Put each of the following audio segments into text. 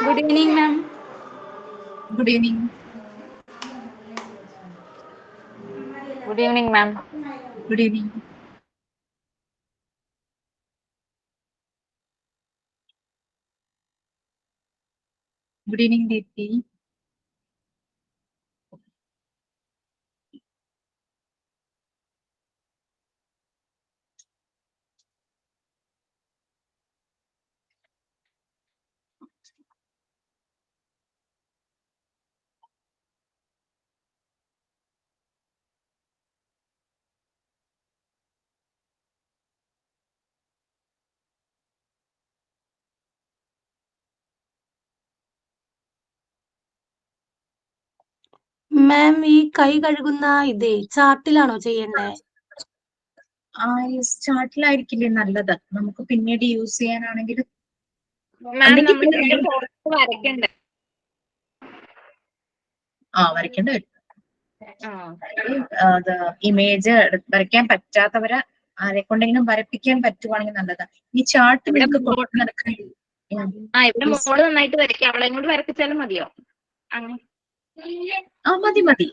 Good evening, ma'am. Good evening. Good evening, ma'am. Good evening. Good evening, Deepthi. മാം ഈ കൈ കഴുകുന്ന ഇതേ ചാർട്ടിലാണോ ചെയ്യണ്ടേ? ചാർട്ടിലായിരിക്കില്ലേ നല്ലത്, നമുക്ക് പിന്നീട് യൂസ് ചെയ്യാനാണെങ്കിൽ. വരയ്ക്കേണ്ടി വരും. ഇമേജ് വരയ്ക്കാൻ പറ്റാത്തവരെ ആരെ കൊണ്ടെങ്കിലും വരപ്പിക്കാൻ പറ്റുവാണെങ്കിൽ നല്ലതാ. ഈ ചാർട്ട് നിങ്ങൾക്ക് നന്നായിട്ട് വരയ്ക്കാം, അവളെ കൊണ്ട് വരപ്പിച്ചാലും മതിയോ? മതി മതി.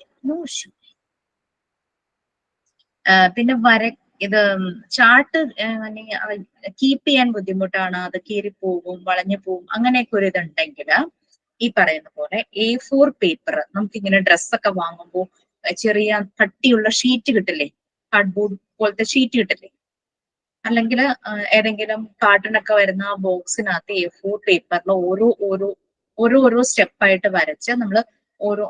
പിന്നെ ഇത് ചാർട്ട് കീപ്പ് ചെയ്യാൻ ബുദ്ധിമുട്ടാണ്, അത് കീറിപ്പോകും, വളഞ്ഞു പോകും, അങ്ങനെയൊക്കെ ഒരു ഇതുണ്ടെങ്കിൽ ഈ പറയുന്ന പോലെ A4 പേപ്പർ നമുക്കിങ്ങനെ ഡ്രസ്സൊക്കെ വാങ്ങുമ്പോൾ ചെറിയ കട്ടിയുള്ള ഷീറ്റ് കിട്ടില്ലേ, കാർഡ്ബോർഡ് പോലത്തെ ഷീറ്റ് കിട്ടില്ലേ, അല്ലെങ്കിൽ ഏതെങ്കിലും കാർട്ടൂണൊക്കെ വരുന്ന ബോക്സിനകത്ത് A4 പേപ്പറിൽ ഓരോ സ്റ്റെപ്പായിട്ട് വരച്ച് നമ്മൾ ഓരോ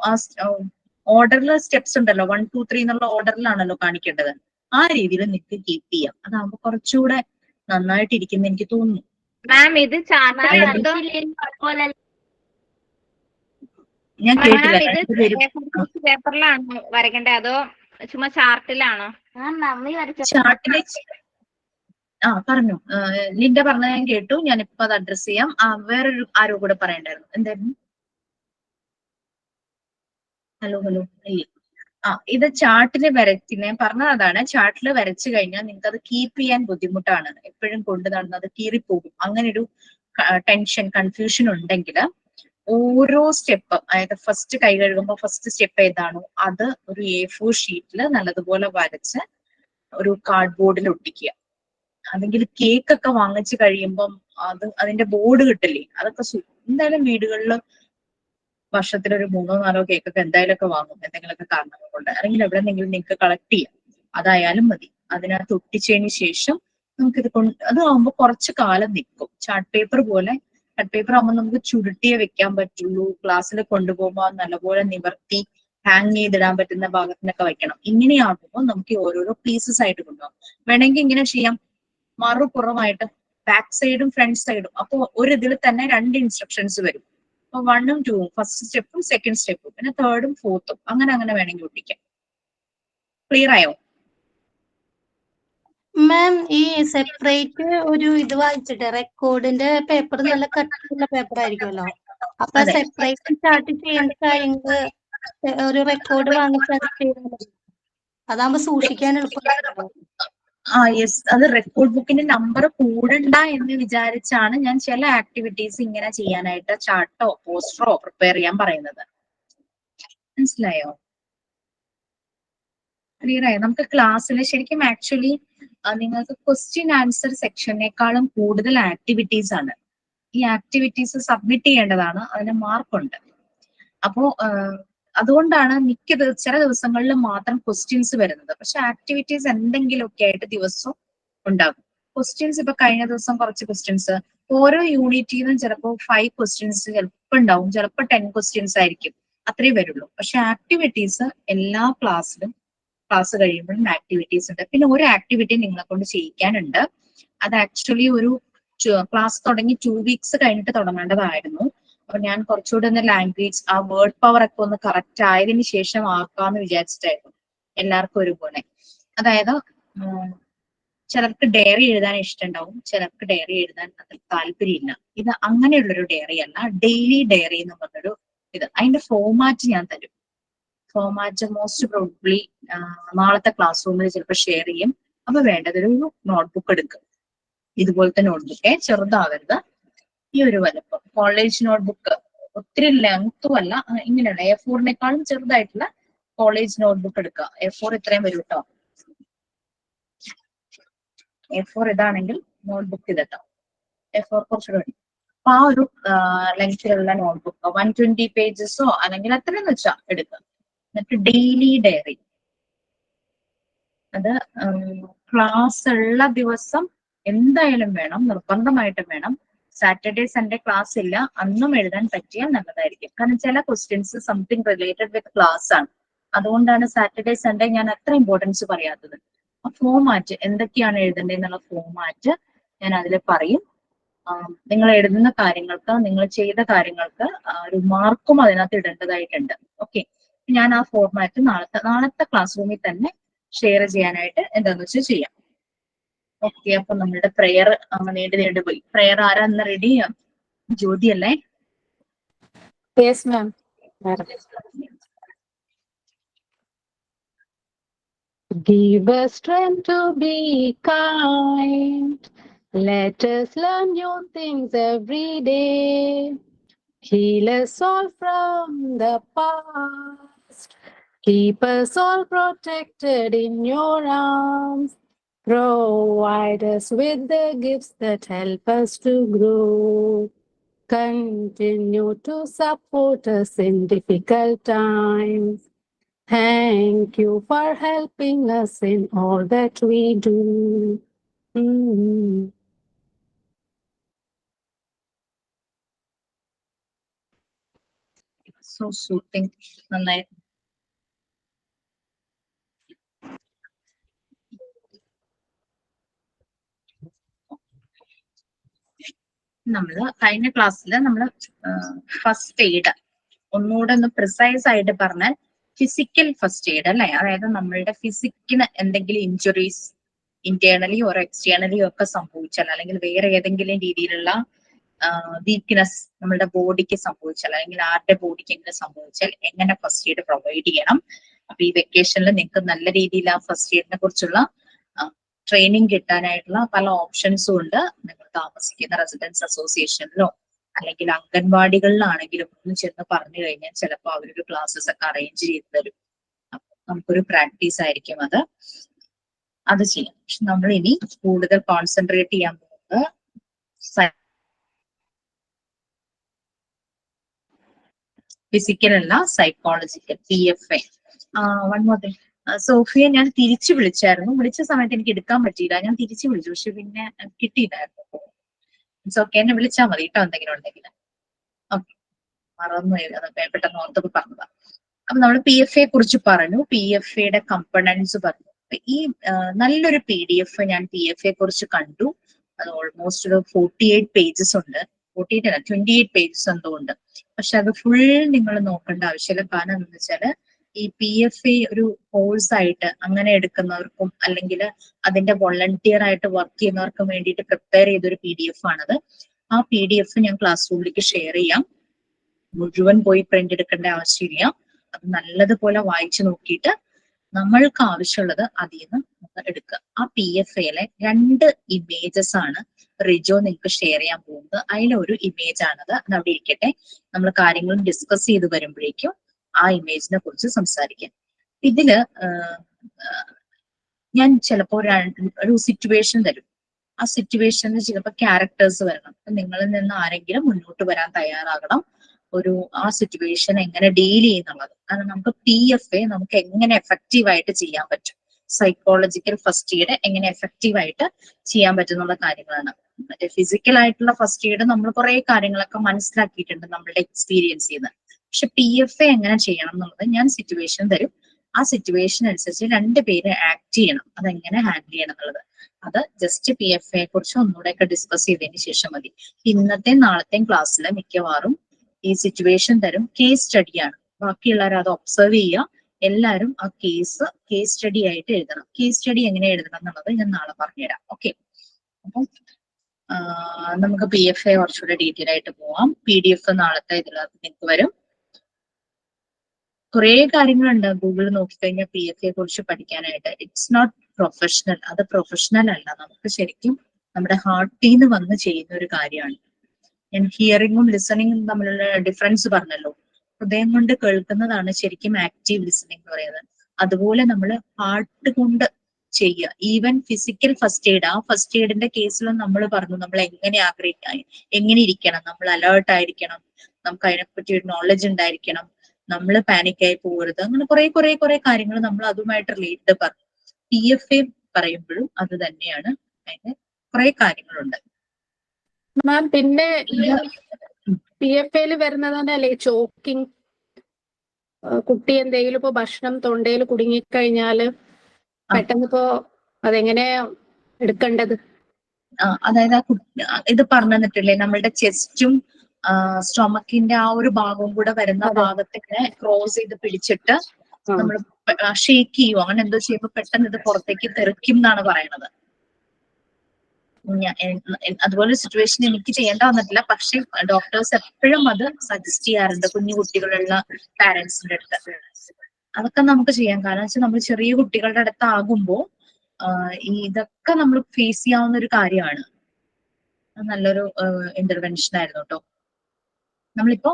ഓർഡറിൽ സ്റ്റെപ്സ് ഉണ്ടല്ലോ, 1 2 3 എന്നുള്ള ഓർഡറിലാണല്ലോ കാണിക്കേണ്ടത്. ആ രീതിയിൽ നിങ്ങൾക്ക് കീപ്പ് ചെയ്യാം. അതാകുമ്പോ കുറച്ചുകൂടെ നന്നായിട്ടിരിക്കുന്ന എനിക്ക് തോന്നുന്നു. ഞാൻ കേട്ടില്ല. പേപ്പറിലാണോ വരയ്ക്കേണ്ടത് അതോ ചുമ്മാ ചാർട്ടിലാണോ? ചാർട്ടിലെ പറഞ്ഞു, ലിൻഡ പറഞ്ഞത് ഞാൻ കേട്ടു. ഞാനിപ്പോ അത് അഡ്രസ് ചെയ്യാം. വേറൊരു ആരോ കൂടെ പറയണ്ടായിരുന്നു. എന്തായിരുന്നു? ഹലോ ഇല്ല. ഇത് ചാർട്ടിൽ ഞാൻ പറഞ്ഞത് അതാണ്. ചാർട്ടിൽ വരച്ചു കഴിഞ്ഞാൽ നിങ്ങൾക്ക് അത് കീപ്പ് ചെയ്യാൻ ബുദ്ധിമുട്ടാണ്, എപ്പോഴും കൊണ്ടു നടന്നത് കീറിപ്പോകും. അങ്ങനെ ഒരു ടെൻഷൻ, കൺഫ്യൂഷൻ ഉണ്ടെങ്കിൽ ഓരോ സ്റ്റെപ്പ്, അതായത് ഫസ്റ്റ് കൈ കഴുകുമ്പോൾ ഫസ്റ്റ് സ്റ്റെപ്പ് ഏതാണോ അത് ഒരു A4 ഷീറ്റിൽ നല്ലതുപോലെ വരച്ച് ഒരു കാർഡ്ബോർഡിൽ ഒട്ടിക്കുക. അല്ലെങ്കിൽ കേക്ക് ഒക്കെ വാങ്ങിച്ചു കഴിയുമ്പം അതിന്റെ ബോർഡ് കിട്ടില്ലേ, അതൊക്കെ എന്തായാലും വീടുകളിൽ വർഷത്തിലൊരു 3 4 കേക്കൊക്കെ എന്തായാലും ഒക്കെ വാങ്ങും, എന്തെങ്കിലുമൊക്കെ കാരണങ്ങൾ കൊണ്ട്. അല്ലെങ്കിൽ എവിടെന്നെങ്കിലും നിങ്ങൾക്ക് കളക്ട് ചെയ്യാം, അതായാലും മതി. അതിനകത്ത് ഒട്ടിച്ചതിന് ശേഷം നമുക്കിത് അതാവുമ്പോൾ കുറച്ച് കാലം നിൽക്കും. ചാർട്ട് പേപ്പർ ആകുമ്പോൾ നമുക്ക് ചുരുട്ടിയെ വെക്കാൻ പറ്റുള്ളൂ. ക്ലാസ്സിൽ കൊണ്ടുപോകുമ്പോൾ നല്ലപോലെ നിവർത്തി ഹാങ് ചെയ്തിടാൻ പറ്റുന്ന ഭാഗത്തിനൊക്കെ വെക്കണം. ഇങ്ങനെയാകുമ്പോൾ നമുക്ക് ഓരോരോ പീസസ് ആയിട്ട് കൊണ്ടുപോകാം. വേണമെങ്കിൽ ഇങ്ങനെ ചെയ്യാം, മറുപുറമായിട്ട് ബാക്ക് സൈഡും ഫ്രണ്ട് സൈഡും. അപ്പൊ ഒരു ഇതിൽ തന്നെ 2 ഇൻസ്ട്രക്ഷൻസ് വരും. അപ്പൊ 1 ഉം 2 ഉം, ഫസ്റ്റ് സ്റ്റെപ്പും സെക്കൻഡ് സ്റ്റെപ്പും, പിന്നെ 3rd ഉം 4th ഉം, അങ്ങനെ വേണമെങ്കിൽ ഒട്ടിക്കാം. ക്ലിയർ ആയോ? മാം ഈ സെപ്പറേറ്റ് ഒരു ഇത് വായിച്ചിട്ട് റെക്കോർഡിന്റെ പേപ്പർ നല്ല കട്ടിയുള്ള പേപ്പർ ആയിരിക്കുമല്ലോ, അപ്പൊ സെപ്പറേറ്റ് ചാർട്ട് ചെയ്യേണ്ട കാര്യങ്ങള് ഒരു റെക്കോർഡ് വാങ്ങിച്ചാൽ ചെയ്താൽ മതി. അതാകുമ്പോ സൂക്ഷിക്കാൻ എളുപ്പമാണല്ലോ. യെസ്, അത് റെക്കോർഡ് ബുക്കിന്റെ നമ്പർ കൂടണ്ട എന്ന് വിചാരിച്ചാണ് ഞാൻ ചില ആക്ടിവിറ്റീസ് ഇങ്ങനെ ചെയ്യാനായിട്ട് ചാർട്ടോ പോസ്റ്ററോ പ്രിപ്പയർ ചെയ്യാൻ പറയുന്നത്. മനസ്സിലായോ? ക്ലിയർ ആയോ? നമുക്ക് ക്ലാസ്സിൽ ശരിക്കും ആക്ച്വലി നിങ്ങൾക്ക് ക്വസ്റ്റ്യൻ ആൻസർ സെക്ഷനേക്കാളും കൂടുതൽ ആക്ടിവിറ്റീസ് ആണ്. ഈ ആക്ടിവിറ്റീസ് സബ്മിറ്റ് ചെയ്യേണ്ടതാണ്, അതിന് മാർക്കുണ്ട്. അപ്പോ അതുകൊണ്ടാണ് ചില ദിവസങ്ങളിൽ മാത്രം ക്വസ്റ്റ്യൻസ് വരുന്നത്. പക്ഷെ ആക്ടിവിറ്റീസ് എന്തെങ്കിലുമൊക്കെ ആയിട്ട് ദിവസവും ഉണ്ടാകും. ക്വസ്റ്റ്യൻസ് ഇപ്പൊ കഴിഞ്ഞ ദിവസം കുറച്ച് ക്വസ്റ്റ്യൻസ്, ഓരോ യൂണിറ്റിൽ നിന്നും ചിലപ്പോൾ 5 ക്വസ്റ്റ്യൻസ് ചിലപ്പോൾ ഉണ്ടാവും, ചിലപ്പോൾ 10 ക്വസ്റ്റ്യൻസ് ആയിരിക്കും, അത്രേ വരുള്ളൂ. പക്ഷെ ആക്ടിവിറ്റീസ് എല്ലാ ക്ലാസ് കഴിയുമ്പോഴും ആക്ടിവിറ്റീസ് ഉണ്ട്. പിന്നെ ഒരു ആക്ടിവിറ്റി നിങ്ങളെ കൊണ്ട് ചെയ്യിക്കാനുണ്ട്. അത് ആക്ച്വലി ഒരു ക്ലാസ് തുടങ്ങി 2 വീക്സ് കഴിഞ്ഞിട്ട് തുടങ്ങേണ്ടതായിരുന്നു. അപ്പൊ ഞാൻ കുറച്ചുകൂടെ ഒന്ന് ലാംഗ്വേജ്, ആ വേർഡ് പവർ ഒക്കെ ഒന്ന് കറക്റ്റ് ആയതിനു ശേഷം ആക്കാന്ന് വിചാരിച്ചിട്ടായിരുന്നു, എല്ലാവർക്കും ഒരുപോലെ. അതായത് ചിലർക്ക് ഡയറി എഴുതാൻ ഇഷ്ടമുണ്ടാവും, ചിലർക്ക് ഡയറി എഴുതാൻ അത്ര താല്പര്യമില്ല. ഇത് അങ്ങനെയുള്ളൊരു ഡയറി അല്ല, ഡെയിലി ഡയറി എന്ന് പറഞ്ഞൊരു ഇത്. അതിന്റെ ഫോമാറ്റ് ഞാൻ തരും. ഫോമാറ്റ് മോസ്റ്റ് പ്രോബബ്ലി നാളത്തെ ക്ലാസ് റൂമിൽ ചിലപ്പോൾ ഷെയർ ചെയ്യും. അപ്പൊ വേണ്ടതൊരു നോട്ട്ബുക്ക് എടുക്കും, ഇതുപോലത്തെ നോട്ട്ബുക്ക്, ചെറുതാവരുത്. ഈ ഒരു വലുപ്പം കോളേജ് നോട്ട്ബുക്ക്, ഒത്തിരി ലെങ്ത്തും അല്ല, ഇങ്ങനെയുള്ള A4-നേക്കാളും ചെറുതായിട്ടുള്ള കോളേജ് നോട്ട്ബുക്ക് എടുക്കുക. A4 ഇത്രയും വരും കേട്ടോ. A4 ഇതാണെങ്കിൽ നോട്ട്ബുക്ക് ഇതട്ടോ. A4 കുറച്ചുകൂടെ വരും. അപ്പൊ ആ ഒരു ലെങ്തിലുള്ള നോട്ട്ബുക്ക് 120 പേജസോ അല്ലെങ്കിൽ അത്രയെന്ന് വെച്ചാ എടുക്കുക. എന്നിട്ട് ഡെയിലി ഡയറി, അത് ക്ലാസ് ഉള്ള ദിവസം എന്തായാലും വേണം, നിർബന്ധമായിട്ടും വേണം. സാറ്റർഡേ സൺഡേ ക്ലാസ് ഇല്ല, അന്നും എഴുതാൻ പറ്റിയാൽ നല്ലതായിരിക്കും. കാരണം ചില questions something related with class ആണ്. അതുകൊണ്ടാണ് സാറ്റർഡേ സൺഡേ ഞാൻ അത്ര ഇമ്പോർട്ടൻസ് പറയാത്തത്. ആ ഫോമാറ്റ് എന്തൊക്കെയാണ് എഴുതേണ്ടത് എന്നുള്ള ഫോമാറ്റ് ഞാൻ അതിൽ പറയും. നിങ്ങൾ എഴുതുന്ന കാര്യങ്ങൾക്ക്, നിങ്ങൾ ചെയ്ത കാര്യങ്ങൾക്ക് ഒരു മാർക്കും അതിനകത്ത് ഇടേണ്ടതായിട്ടുണ്ട്. ഓക്കെ, ഞാൻ ആ ഫോർമാറ്റ് നാളത്തെ ക്ലാസ് റൂമിൽ തന്നെ ഷെയർ ചെയ്യാനായിട്ട് എന്താന്ന് വെച്ചാൽ ചെയ്യാം. ഓക്കെ, അപ്പൊ നമ്മളുടെ പ്രെയർ നീണ്ടു പോയി. പ്രെയർ ആരാ ഇന്ന് റെഡി ചെയ്യാം? ജ്യോതി അല്ലേ? Yes ma'am. Give us strength to be kind. Let us learn new things every day. Heal us all from the past. Keep us all protected in your arms. Provide us with the gifts that help us to grow. Continue to support us in difficult times. Thank you for helping us in all that we do. So soothing. നന്നായി. നമ്മള് കഴിഞ്ഞ ക്ലാസ്സിൽ നമ്മള് first aid ഒന്നുകൂടെ ഒന്ന് precise ആയിട്ട് പറഞ്ഞാൽ physical first aid അല്ലെ, അതായത് നമ്മളുടെ ഫിസിക്കിന് എന്തെങ്കിലും ഇഞ്ചുറീസ് ഇന്റേണലിയോ എക്സ്റ്റേണലിയോ ഒക്കെ സംഭവിച്ചാൽ, അല്ലെങ്കിൽ വേറെ ഏതെങ്കിലും രീതിയിലുള്ള വീക്ക്നെസ് നമ്മളുടെ ബോഡിക്ക് സംഭവിച്ചാൽ, അല്ലെങ്കിൽ ആരുടെ ബോഡിക്ക് എങ്ങനെ സംഭവിച്ചാൽ എങ്ങനെ ഫസ്റ്റ് എയ്ഡ് പ്രൊവൈഡ് ചെയ്യണം. അപ്പൊ ഈ വെക്കേഷനിൽ നിങ്ങൾക്ക് നല്ല രീതിയിൽ ആ ഫസ്റ്റ് എയ്ഡിനെ കുറിച്ചുള്ള ട്രെയിനിങ് കിട്ടാനായിട്ടുള്ള പല ഓപ്ഷൻസും ഉണ്ട്. നിങ്ങൾ താമസിക്കുന്ന റെസിഡൻസ് അസോസിയേഷനിലോ അല്ലെങ്കിൽ അംഗൻവാടികളിലാണെങ്കിലും ഒന്ന് ചെന്ന് പറഞ്ഞു കഴിഞ്ഞാൽ ചിലപ്പോൾ അവരൊരു ക്ലാസ്സസ് ഒക്കെ അറേഞ്ച് ചെയ്ത് തരും. അപ്പൊ നമുക്കൊരു പ്രാക്ടീസ് ആയിരിക്കും അത് ചെയ്യാം. പക്ഷെ നമ്മൾ ഇനി കൂടുതൽ കോൺസെൻട്രേറ്റ് ചെയ്യാൻ പോകുന്നത് ഫിസിക്കൽ അല്ല, psychological, PFA. One more thing, സോഫിയെ ഞാൻ തിരിച്ചു വിളിച്ചായിരുന്നു. വിളിച്ച സമയത്ത് എനിക്ക് എടുക്കാൻ പറ്റിയില്ല. ഞാൻ തിരിച്ചു വിളിച്ചു, പക്ഷെ പിന്നെ കിട്ടിയില്ലായിരുന്നു. ഓക്കെ, എന്നെ വിളിച്ചാൽ മതി കേട്ടോ എന്തെങ്കിലും ഉണ്ടെങ്കിൽ. ഓക്കെ, മറന്നു അതൊക്കെ പെട്ടെന്ന് ഓർത്തൊക്കെ പറഞ്ഞതാ. അപ്പൊ നമ്മൾ PFA കുറിച്ച് പറഞ്ഞു, PFAയുടെ കമ്പണൻസ് പറഞ്ഞു. ഈ നല്ലൊരു PDF ഞാൻ PFA കുറിച്ച് കണ്ടു. അത് ഓൾമോസ്റ്റ് ഒരു 48 പേജസ് ഉണ്ട്. 48 അല്ല, 28 പേജസ് എന്തോ ഉണ്ട്. പക്ഷെ അത് ഫുൾ നിങ്ങൾ നോക്കേണ്ട ആവശ്യമില്ല. കാരണം എന്താണെന്ന് വെച്ചാല് ഈ PFA ഒരു കോഴ്സ് ആയിട്ട് അങ്ങനെ എടുക്കുന്നവർക്കും അല്ലെങ്കിൽ അതിന്റെ വോളണ്ടിയർ ആയിട്ട് വർക്ക് ചെയ്യുന്നവർക്കും വേണ്ടിയിട്ട് പ്രിപ്പയർ ചെയ്തൊരു PDF ആണത്. ആ PDF ഞാൻ ക്ലാസ് റൂമിലേക്ക് ഷെയർ ചെയ്യാം. മുഴുവൻ പോയി പ്രിന്റ് എടുക്കേണ്ട ആവശ്യമില്ല. അത് നല്ലതുപോലെ വായിച്ചു നോക്കിയിട്ട് നമ്മൾക്ക് ആവശ്യമുള്ളത് അതിൽ നിന്ന് എടുക്കുക. ആ PFAയിലെ 2 ഇമേജസ് ആണ് റിജോ നിങ്ങൾക്ക് ഷെയർ ചെയ്യാൻ പോകുന്നത്. അതിലൊരു ഇമേജ് ആണത്. അത് അവിടെ ഇരിക്കട്ടെ. നമ്മൾ കാര്യങ്ങൾ ഡിസ്കസ് ചെയ്ത് വരുമ്പോഴേക്കും ആ ഇമേജിനെ കുറിച്ച് സംസാരിക്കാം. ഇതില് ഞാൻ ചിലപ്പോ ഒരു സിറ്റുവേഷൻ തരും. ആ സിറ്റുവേഷനിൽ ചിലപ്പോൾ ക്യാരക്ടേഴ്സ് വരണം. നിങ്ങളിൽ നിന്ന് ആരെങ്കിലും മുന്നോട്ട് വരാൻ തയ്യാറാകണം. ആ സിറ്റുവേഷൻ എങ്ങനെ ഡീൽ ചെയ്യുന്നുള്ളത്. കാരണം നമുക്ക് PFA നമുക്ക് എങ്ങനെ എഫക്റ്റീവ് ആയിട്ട് ചെയ്യാൻ പറ്റും, സൈക്കോളജിക്കൽ ഫസ്റ്റ് എയ്ഡ് എങ്ങനെ എഫക്റ്റീവ് ആയിട്ട് ചെയ്യാൻ പറ്റുന്നുള്ള കാര്യങ്ങളാണ്. ഫിസിക്കൽ ആയിട്ടുള്ള ഫസ്റ്റ് എയ്ഡ് നമ്മൾ കുറെ കാര്യങ്ങളൊക്കെ മനസ്സിലാക്കിയിട്ടുണ്ട് നമ്മളുടെ എക്സ്പീരിയൻസ് ചെയ്യുന്നത്. പക്ഷെ PFA എങ്ങനെ ചെയ്യണം എന്നുള്ളത് ഞാൻ സിറ്റുവേഷൻ തരും. ആ സിറ്റുവേഷൻ അനുസരിച്ച് 2 പേര് ആക്ട് ചെയ്യണം. അതെങ്ങനെ ഹാൻഡിൽ ചെയ്യണം എന്നുള്ളത് അത് ജസ്റ്റ് PFA കുറിച്ച് ഒന്നുകൂടെയൊക്കെ ഡിസ്കസ് ചെയ്തതിന് ശേഷം മതി. ഇന്നത്തെയും നാളത്തെയും ക്ലാസ്സിൽ മിക്കവാറും ഈ സിറ്റുവേഷൻ തരും. കേസ് സ്റ്റഡിയാണ്. ബാക്കിയുള്ളവർ അത് ഒബ്സർവ് ചെയ്യുക. എല്ലാവരും ആ കേസ് സ്റ്റഡി ആയിട്ട് എഴുതണം. കേസ് സ്റ്റഡി എങ്ങനെ എഴുതണം എന്നുള്ളത് ഞാൻ നാളെ പറഞ്ഞുതരാം. ഓക്കെ, അപ്പം നമുക്ക് PFA കുറച്ചുകൂടെ ഡീറ്റെയിൽ ആയിട്ട് പോവാം. PDF നാളത്തെ ഇതിനകത്ത് നിങ്ങൾക്ക് വരും. കുറെ കാര്യങ്ങളുണ്ട് ഗൂഗിളിൽ നോക്കിക്കഴിഞ്ഞാൽ PFA കുറിച്ച് പഠിക്കാനായിട്ട്. It's not professional. അത് പ്രൊഫഷണൽ അല്ല. നമുക്ക് ശരിക്കും നമ്മുടെ ഹാർട്ടിൽ നിന്ന് വന്ന് ചെയ്യുന്ന ഒരു കാര്യമാണ്. ഞാൻ ഹിയറിങ്ങും ലിസണിങ്ങും തമ്മിലുള്ള ഡിഫറൻസ് പറഞ്ഞല്ലോ. ഹൃദയം കൊണ്ട് കേൾക്കുന്നതാണ് ശരിക്കും ആക്റ്റീവ് ലിസണിങ് എന്ന് പറയുന്നത്. അതുപോലെ നമ്മൾ ഹാർട്ട് കൊണ്ട് ചെയ്യുക. ഈവൻ ഫിസിക്കൽ ഫസ്റ്റ് എയ്ഡ്, ആ ഫസ്റ്റ് എയ്ഡിന്റെ കേസിലും നമ്മൾ പറഞ്ഞു നമ്മൾ എങ്ങനെ എങ്ങനെ ഇരിക്കണം, നമ്മൾ അലേർട്ട് ആയിരിക്കണം, നമുക്ക് അതിനെപ്പറ്റി ഒരു നോളജ് ഉണ്ടായിരിക്കണം, നമ്മൾ പാനിക്കായി പോകരുത്, അങ്ങനെ കുറെ കാര്യങ്ങൾ നമ്മൾ അതുമായിട്ട് റിലേറ്റ് പറഞ്ഞു. PFA പറയുമ്പോഴും അത് തന്നെയാണ്, അതിന് കുറെ കാര്യങ്ങളുണ്ട്. മാം പിന്നെ PFA വരുന്നതല്ലേ ചോക്കിങ്, കുട്ടി എന്തെങ്കിലും ഇപ്പൊ ഭക്ഷണം തൊണ്ടയിൽ കുടുങ്ങിക്കഴിഞ്ഞാല് പെട്ടെന്ന് ഇപ്പോ അതെങ്ങനെയാ എടുക്കേണ്ടത്? അതായത് ഇത് പറഞ്ഞു തന്നിട്ടില്ലേ, നമ്മളുടെ ചെസ്റ്റും സ്റ്റൊമക്കിന്റെ ആ ഒരു ഭാഗവും കൂടെ വരുന്ന ഭാഗത്തിനെ ക്രോസ് ചെയ്ത് പിടിച്ചിട്ട് നമ്മൾ ഷേക്ക് ചെയ്യുവോ, അങ്ങനെ എന്തോ ചെയ്യുമ്പോ പെട്ടെന്ന് ഇത് പുറത്തേക്ക് തെറിക്കും എന്നാണ് പറയണത്. അതുപോലെ സിറ്റുവേഷൻ എനിക്ക് ചെയ്യേണ്ട വന്നിട്ടില്ല, പക്ഷെ ഡോക്ടേഴ്സ് എപ്പോഴും അത് സജസ്റ്റ് ചെയ്യാറുണ്ട് കുഞ്ഞു കുട്ടികളുള്ള പാരന്റ്സിന്റെ അടുത്ത്. അതൊക്കെ നമുക്ക് ചെയ്യാം. കാരണം വെച്ചാൽ നമ്മൾ ചെറിയ കുട്ടികളുടെ അടുത്താകുമ്പോ ഇതൊക്കെ നമ്മൾ ഫേസ് ചെയ്യാവുന്ന ഒരു കാര്യമാണ്. നല്ലൊരു ഇന്റർവെൻഷൻ ആയിരുന്നു കേട്ടോ. നമ്മളിപ്പോ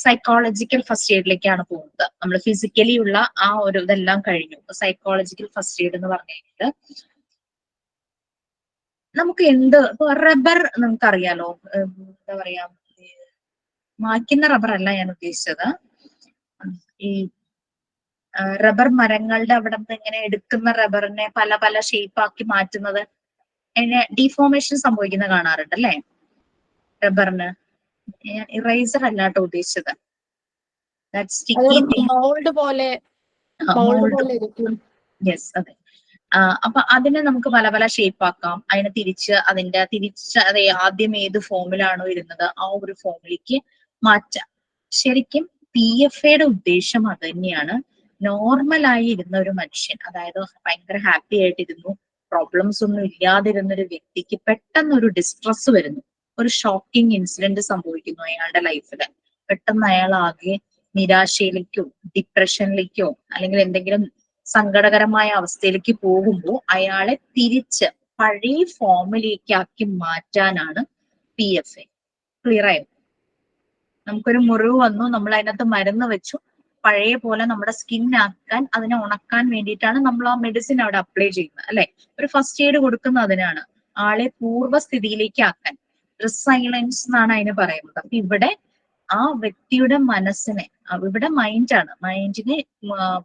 സൈക്കോളജിക്കൽ ഫസ്റ്റ് എയ്ഡിലേക്കാണ് പോകുന്നത്. നമ്മൾ ഫിസിക്കലി ഉള്ള ആ ഒരു ഇതെല്ലാം കഴിഞ്ഞു. സൈക്കോളജിക്കൽ ഫസ്റ്റ് എയ്ഡ് എന്ന് പറഞ്ഞു കഴിഞ്ഞാൽ നമുക്ക് ഇപ്പൊ റബ്ബർ നമുക്കറിയാലോ, എന്താ പറയാ, മായ്ക്കുന്ന റബ്ബർ അല്ല ഞാൻ ഉദ്ദേശിച്ചത്. ഈ റബ്ബർ മരങ്ങളുടെ അവിടെ നിന്ന് ഇങ്ങനെ എടുക്കുന്ന റബ്ബറിനെ പല പല ഷേപ്പാക്കി മാറ്റുന്നത്, അതിന് ഡീഫോർമേഷൻ സംഭവിക്കുന്ന കാണാറുണ്ട് അല്ലേ റബ്ബറിന്. ഇറേസർ അല്ല കേട്ടോ ഉദ്ദേശിച്ചത്. യെസ്, അതെ. അപ്പൊ അതിനെ നമുക്ക് പല പല ഷേപ്പ് ആക്കാം. അതിനെ തിരിച്ച് അതേ ആദ്യം ഏത് ഫോമിലാണോ ഇരുന്നത് ആ ഒരു ഫോമിലേക്ക് മാറ്റാം. ശരിക്കും PFAയുടെ ഉദ്ദേശം അത് തന്നെയാണ്. നോർമലായി ഇരുന്ന ഒരു മനുഷ്യൻ, അതായത് ഭയങ്കര ഹാപ്പി ആയിട്ടിരുന്നു, പ്രോബ്ലംസ് ഒന്നും ഇല്ലാതിരുന്ന ഒരു വ്യക്തിക്ക് പെട്ടെന്ന് ഒരു ഡിസ്ട്രസ് വരുന്നു, ഒരു ഷോക്കിംഗ് ഇൻസിഡന്റ് സംഭവിക്കുന്നു അയാളുടെ ലൈഫില്. പെട്ടെന്ന് അയാൾ ആകെ നിരാശയിലേക്കോ ഡിപ്രഷനിലേക്കോ അല്ലെങ്കിൽ എന്തെങ്കിലും സങ്കടകരമായ അവസ്ഥയിലേക്ക് പോകുമ്പോൾ അയാളെ തിരിച്ച് പഴയ ഫോമിലേക്കാക്കി മാറ്റാനാണ് PFA. ക്ലിയർ ആയോ? നമുക്കൊരു മുറിവ് വന്നു, നമ്മൾ അതിനകത്ത് മരുന്ന് വെച്ചു, പഴയ പോലെ നമ്മുടെ സ്കിന്നാക്കാൻ, അതിനെ ഉണക്കാൻ വേണ്ടിയിട്ടാണ് നമ്മൾ ആ മെഡിസിൻ അവിടെ അപ്ലൈ ചെയ്യുന്നത് അല്ലെ. ഒരു ഫസ്റ്റ് എയ്ഡ് കൊടുക്കുന്ന അതിനാണ്, ആളെ പൂർവ്വസ്ഥിതിയിലേക്ക് ആക്കാൻ. റിസൈലൻസ് എന്നാണ് അതിന് പറയുന്നത്. അപ്പൊ ഇവിടെ ആ വ്യക്തിയുടെ മനസ്സിനെ, ഇവിടെ മൈൻഡാണ്, മൈൻഡിനെ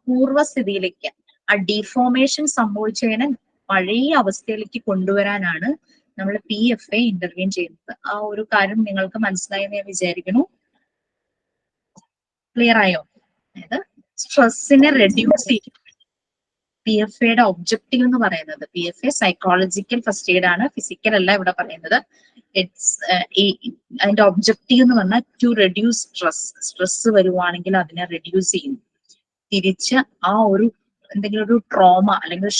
പൂർവ്വസ്ഥിതിയിലേക്ക്, ആ ഡീഫോർമേഷൻ സംഭവിച്ചതിനെ പഴയ അവസ്ഥയിലേക്ക് കൊണ്ടുവരാനാണ് നമ്മൾ PFA ഇന്റർവ്യൂ ചെയ്യുന്നത്. ആ ഒരു കാര്യം നിങ്ങൾക്ക് മനസ്സിലായെന്ന് ഞാൻ വിചാരിക്കുന്നു. ക്ലിയർ ആയോ? അതായത് സ്ട്രെസ്സിനെ റെഡ്യൂസ് ചെയ്യും. PFAയുടെ ഒബ്ജക്റ്റീവ് എന്ന് പറയുന്നത്, PFA സൈക്കോളജിക്കൽ ഫസ്റ്റ് എയ്ഡ് ആണ്, ഫിസിക്കൽ അല്ല ഇവിടെ പറയുന്നത്. അതിന്റെ ഒബ്ജക്റ്റീവ് എന്ന് പറഞ്ഞാൽ ടു റെഡ്യൂസ് സ്ട്രെസ് വരുവാണെങ്കിൽ അതിനെ റെഡ്യൂസ് ചെയ്യുന്നു. തിരിച്ച് ആ ഒരു എന്തെങ്കിലും ഒരു ട്രോമ അല്ലെങ്കിൽ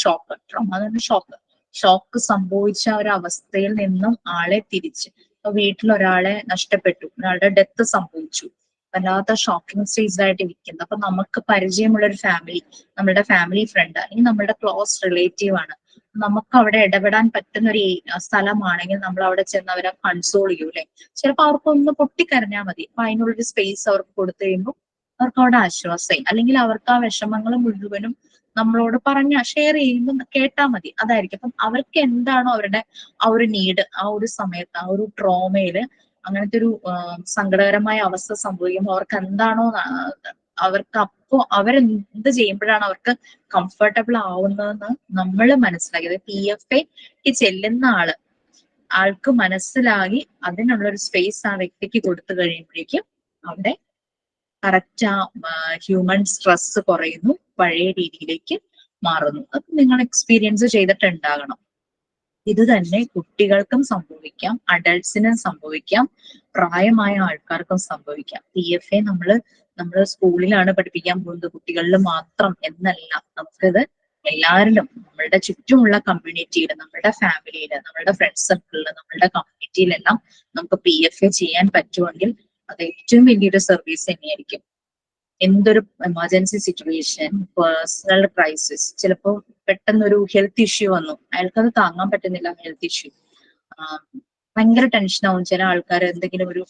ഷോക്ക് സംഭവിച്ച ഒരു അവസ്ഥയിൽ നിന്നും ആളെ തിരിച്ച്, ഇപ്പൊ വീട്ടിൽ ഒരാളെ നഷ്ടപ്പെട്ടു, ഒരാളുടെ ഡെത്ത് സംഭവിച്ചു, വല്ലാത്ത ഷോക്കിംഗ് സ്റ്റേജ് ആയിട്ട് ഇരിക്കുന്നത്. അപ്പൊ നമുക്ക് പരിചയമുള്ള ഒരു ഫാമിലി, നമ്മുടെ ഫാമിലി ഫ്രണ്ട് അല്ലെങ്കിൽ നമ്മുടെ ക്ലോസ് റിലേറ്റീവ് ആണ്, നമുക്ക് അവിടെ ഇടപെടാൻ പറ്റുന്ന ഒരു സ്ഥലമാണെങ്കിൽ നമ്മൾ അവിടെ ചെന്ന് അവരെ കൺസോൾ ചെയ്യൂ അല്ലെ. ചിലപ്പോൾ അവർക്കൊന്ന് പൊട്ടിക്കരഞ്ഞാൽ മതി, അപ്പൊ അതിനുള്ളൊരു സ്പേസ് അവർക്ക് കൊടുത്തു കഴിയുമ്പോൾ അവർക്ക് അവിടെ ആശ്വാസമായി. അല്ലെങ്കിൽ അവർക്ക് ആ വിഷമങ്ങൾ മുഴുവനും നമ്മളോട് ഷെയർ ചെയ്യുമ്പോൾ കേട്ടാൽ മതി, അതായിരിക്കും. അപ്പം അവർക്ക് എന്താണോ അവരുടെ ആ ഒരു നീഡ്, ആ ഒരു സമയത്ത്, ആ ഒരു ട്രോമയില് അങ്ങനത്തെ ഒരു സങ്കടകരമായ അവസ്ഥ സംഭവിക്കുമ്പോൾ അവർക്ക് എന്താണോ അവർക്ക് അപ്പോ അവരെന്ത് ചെയ്യുമ്പോഴാണ് അവർക്ക് കംഫർട്ടബിൾ ആവുന്നതെന്ന് നമ്മൾ മനസ്സിലാക്കിയത്. PFAക്ക് ചെല്ലുന്ന ആൾക്ക് മനസ്സിലാക്കി അതിനുള്ളൊരു സ്പേസ് ആ വ്യക്തിക്ക് കൊടുത്തു കഴിയുമ്പോഴേക്കും അവിടെ കറക്റ്റ് ആ ഹ്യൂമൻ സ്ട്രെസ് കുറയുന്നു, പഴയ രീതിയിലേക്ക് മാറുന്നു. അത് നിങ്ങൾ എക്സ്പീരിയൻസ് ചെയ്തിട്ടുണ്ടാകണം. ഇത് തന്നെ കുട്ടികൾക്കും സംഭവിക്കാം, അഡൾട്ട്സിനും സംഭവിക്കാം, പ്രായമായ ആൾക്കാർക്കും സംഭവിക്കാം. PFA നമ്മള് സ്കൂളിലാണ് പഠിപ്പിക്കാൻ പോകുന്നത്, കുട്ടികളിൽ മാത്രം എന്നല്ല. നമുക്കിത് എല്ലാവരിലും, നമ്മളുടെ ചുറ്റുമുള്ള കമ്മ്യൂണിറ്റിയിൽ, നമ്മുടെ ഫാമിലിയിൽ, നമ്മുടെ ഫ്രണ്ട്സ് സർക്കിളിൽ, നമ്മളുടെ കമ്മ്യൂണിറ്റിയിലെല്ലാം നമുക്ക് PFA ചെയ്യാൻ പറ്റുമെങ്കിൽ അത് ഏറ്റവും വലിയൊരു സർവീസ് തന്നെയായിരിക്കും. എന്തൊരു എമർജൻസി സിറ്റുവേഷൻ, പേഴ്സണൽ ക്രൈസിസ്, ചിലപ്പോൾ പെട്ടെന്നൊരു ഹെൽത്ത് ഇഷ്യൂ വന്നു, അയാൾക്കത് താങ്ങാൻ പറ്റുന്നില്ല, ഹെൽത്ത് ഇഷ്യൂ, ഭയങ്കര ടെൻഷനാവും. ചില ആൾക്കാർ എന്തെങ്കിലും ഒരു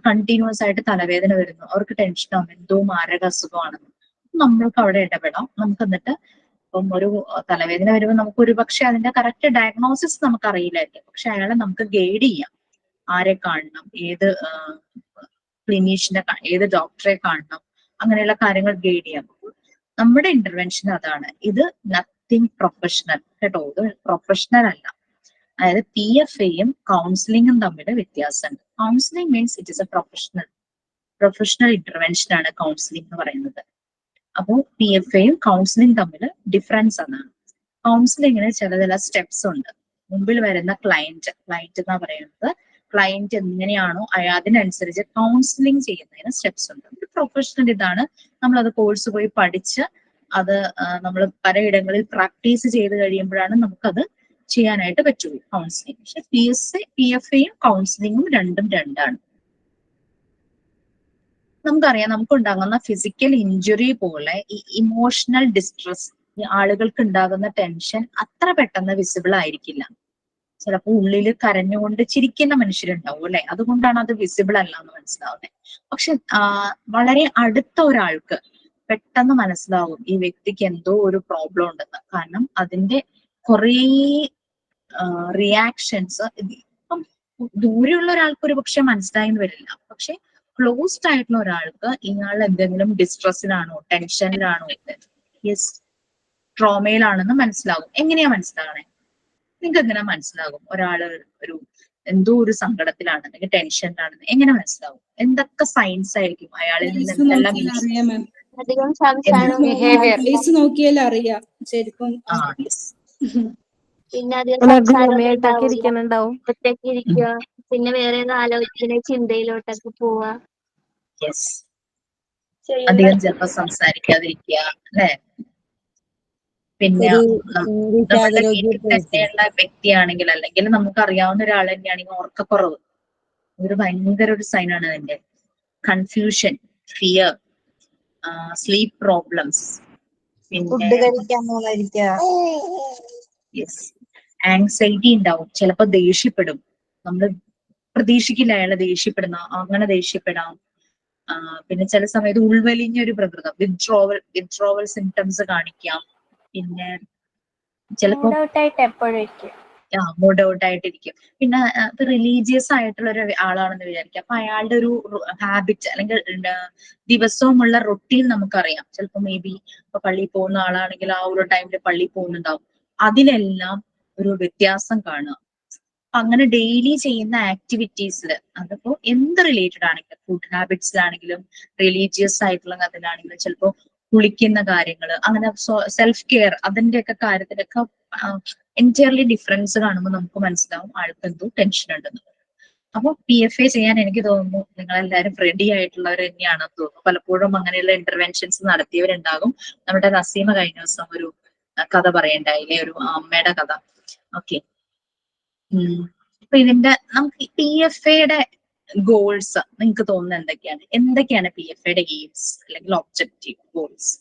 കണ്ടിന്യൂസ് ആയിട്ട് തലവേദന വരുന്നു, അവർക്ക് ടെൻഷനാവും എന്തോ മാരക അസുഖമാണെന്ന്. നമ്മൾക്ക് അവിടെ ഇടപെടാം. നമുക്ക് എന്നിട്ട് ഇപ്പം ഒരു തലവേദന വരുമ്പോൾ നമുക്ക് ഒരു പക്ഷെ അതിന്റെ കറക്റ്റ് ഡയഗ്നോസിസ് നമുക്ക് അറിയില്ലായിരിക്കും. പക്ഷെ അയാളെ നമുക്ക് ഗൈഡ് ചെയ്യാം. ആരെ കാണണം, ഏത് ക്ലിനീഷ്യനെ, ഏത് ഡോക്ടറെ കാണണം, അങ്ങനെയുള്ള കാര്യങ്ങൾ ഗൈഡ് ചെയ്യാം. നമ്മുടെ ഇന്റർവെൻഷൻ അതാണ്. ഇത് നത്തിങ് പ്രൊഫഷണൽ കേട്ടോ, ഇത് പ്രൊഫഷണൽ അല്ല. അതായത് PFAയും കൗൺസിലിംഗും തമ്മിൽ വ്യത്യാസമുണ്ട്. Counselling means it is A professional intervention ആണ് കൗൺസിലിംഗ് എന്ന് പറയുന്നത്. അപ്പോൾ PFAയും കൗൺസിലിംഗ് തമ്മിൽ ഡിഫറൻസ് എന്നാണ്. കൗൺസിലിങ്ങിന് ചില സ്റ്റെപ്സ് ഉണ്ട്. മുമ്പിൽ വരുന്ന ക്ലയന്റ് എന്നാ പറയുന്നത്, ക്ലയന്റ് എങ്ങനെയാണോ അതിനനുസരിച്ച് കൗൺസിലിംഗ് ചെയ്യുന്നതിന് സ്റ്റെപ്സ് ഉണ്ട്. ഒരു പ്രൊഫഷണൽ ഇതാണ്, നമ്മളത് കോഴ്സ് പോയി പഠിച്ച് അത് നമ്മൾ പലയിടങ്ങളിൽ പ്രാക്ടീസ് ചെയ്ത് കഴിയുമ്പോഴാണ് നമുക്കത് ചെയ്യാനായിട്ട് പറ്റുള്ളൂ കൗൺസിലിംഗ്. പക്ഷെ PFAയും കൗൺസിലിംഗും രണ്ടാണ്. നമുക്കറിയാം, നമുക്കുണ്ടാകുന്ന ഫിസിക്കൽ ഇഞ്ചുറി പോലെ ഈ ഇമോഷണൽ ഡിസ്ട്രസ്, ഈ ആളുകൾക്ക് ഉണ്ടാകുന്ന ടെൻഷൻ അത്ര പെട്ടെന്ന് വിസിബിൾ ആയിരിക്കില്ല. ചിലപ്പോൾ ഉള്ളിൽ കരഞ്ഞുകൊണ്ട് ചിരിക്കുന്ന മനുഷ്യരുണ്ടാവും അല്ലെ, അതുകൊണ്ടാണ് അത് വിസിബിൾ അല്ല എന്ന് മനസ്സിലാവുന്നത്. പക്ഷെ വളരെ അടുത്ത ഒരാൾക്ക് പെട്ടെന്ന് മനസ്സിലാവും ഈ വ്യക്തിക്ക് എന്തോ ഒരു പ്രോബ്ലം ഉണ്ടെന്ന്. കാരണം അതിന്റെ കുറേ റിയാക്ഷൻസ് ഇപ്പം ദൂരെയുള്ള ഒരാൾക്ക് ഒരു പക്ഷെ മനസ്സിലായെന്ന് വരില്ല. പക്ഷെ ക്ലോസ്ഡ് ആയിട്ടുള്ള ഒരാൾക്ക് ഇയാൾ എന്തെങ്കിലും ഡിസ്ട്രസ്സിലാണോ, ടെൻഷനിലാണോ, യെസ് ട്രോമയിലാണെന്ന് മനസ്സിലാകും. എങ്ങനെയാ മനസ്സിലാകണേ? നിങ്ങൾക്ക് എങ്ങനെ മനസ്സിലാകും ഒരാള് ഒരു എന്തോ ഒരു സങ്കടത്തിലാണ് അല്ലെങ്കിൽ ടെൻഷനിലാണെന്ന് എങ്ങനെ മനസ്സിലാവും? എന്തൊക്കെ സൈൻസ് ആയിരിക്കും അയാളിൽ നിന്ന് എന്തെല്ലാം നോക്കിയാൽ അറിയാം ശരിക്കും. പിന്നെ അധികം ഒറ്റയ്ക്ക് ഇരിക്കുക, പിന്നെ വേറെ ആലോചന ചിന്തയിലോട്ടൊക്കെ പോവാ, അധികം ചിലപ്പോ സംസാരിക്കാതിരിക്കുക അല്ലെ. പിന്നെ നമ്മുടെ വീട്ടിൽ തന്നെയുള്ള വ്യക്തിയാണെങ്കിൽ, അല്ലെങ്കിൽ നമുക്ക് അറിയാവുന്ന ഒരാൾ തന്നെയാണെങ്കിൽ ഉറക്കക്കുറവ് ഒരു ഭയങ്കര ഒരു സൈനാണ് അതിന്റെ. കൺഫ്യൂഷൻ, ഫിയർ, സ്ലീപ്പ് പ്രോബ്ലംസ്, പിന്നെ ആങ്സൈറ്റി ഉണ്ടാവും. ചിലപ്പോ ദേഷ്യപ്പെടും, നമ്മൾ പ്രതീക്ഷിക്കില്ല അയാളെ ദേഷ്യപ്പെടുന്ന, അങ്ങനെ ദേഷ്യപ്പെടാം. പിന്നെ ചില സമയത്ത് ഉൾവലിഞ്ഞൊരു പ്രകൃതം, വിത്ഡ്രോവൽ സിംറ്റംസ് കാണിക്കാം. പിന്നെ ചിലപ്പോ മൂഡ് ഔട്ട് ആയിട്ടിരിക്കും. പിന്നെ റിലീജിയസ് ആയിട്ടുള്ള ഒരു ആളാണെന്ന് വിചാരിക്കാം. അപ്പൊ അയാളുടെ ഒരു ഹാബിറ്റ് അല്ലെങ്കിൽ ദിവസവുമുള്ള റൊട്ടീൻ നമുക്കറിയാം. ചിലപ്പോൾ മേ ബി ഇപ്പൊ പള്ളിയിൽ പോകുന്ന ആളാണെങ്കിൽ ആ ഒരു ടൈമിൽ പള്ളിയിൽ പോകുന്നുണ്ടാവും. അതിലെല്ലാം ഒരു വ്യത്യാസം കാണുക. അങ്ങനെ ഡെയിലി ചെയ്യുന്ന ആക്ടിവിറ്റീസിൽ, അതിപ്പോ എന്ത് റിലേറ്റഡ് ആണെങ്കിലും, ഫുഡ് ഹാബിറ്റ്സിലാണെങ്കിലും റിലീജിയസ് ആയിട്ടുള്ള അതിലാണെങ്കിലും, ചിലപ്പോൾ കുളിക്കുന്ന കാര്യങ്ങൾ, അങ്ങനെ സെൽഫ് കെയർ അതിന്റെയൊക്കെ കാര്യത്തിലൊക്കെ എൻറ്റയർലി ഡിഫറൻസ് കാണുമ്പോൾ നമുക്ക് മനസ്സിലാവും ആൾക്ക് എന്തോ ടെൻഷൻ ഉണ്ടെന്ന്. അപ്പൊ PFA ചെയ്യാൻ എനിക്ക് തോന്നുന്നു നിങ്ങളെല്ലാവരും റെഡി ആയിട്ടുള്ളവർ തന്നെയാണെന്ന് തോന്നുന്നു. പലപ്പോഴും അങ്ങനെയുള്ള ഇന്റർവെൻഷൻസ് നടത്തിയവരുണ്ടാകും. നമ്മുടെ നസീമ കഴിഞ്ഞ ദിവസം ഒരു കഥ പറയണ്ടായില്ലേ, ഒരു അമ്മയുടെ കഥ. ഓക്കെ, അപ്പൊ ഇതിന്റെ നമുക്ക് PFAയുടെ ഗോൾസ് നിങ്ങൾക്ക് തോന്നുന്നത് എന്തൊക്കെയാണ് PFAയുടെ എയിംസ് അല്ലെങ്കിൽ ഒബ്ജക്റ്റീവ് ഗോൾസ്?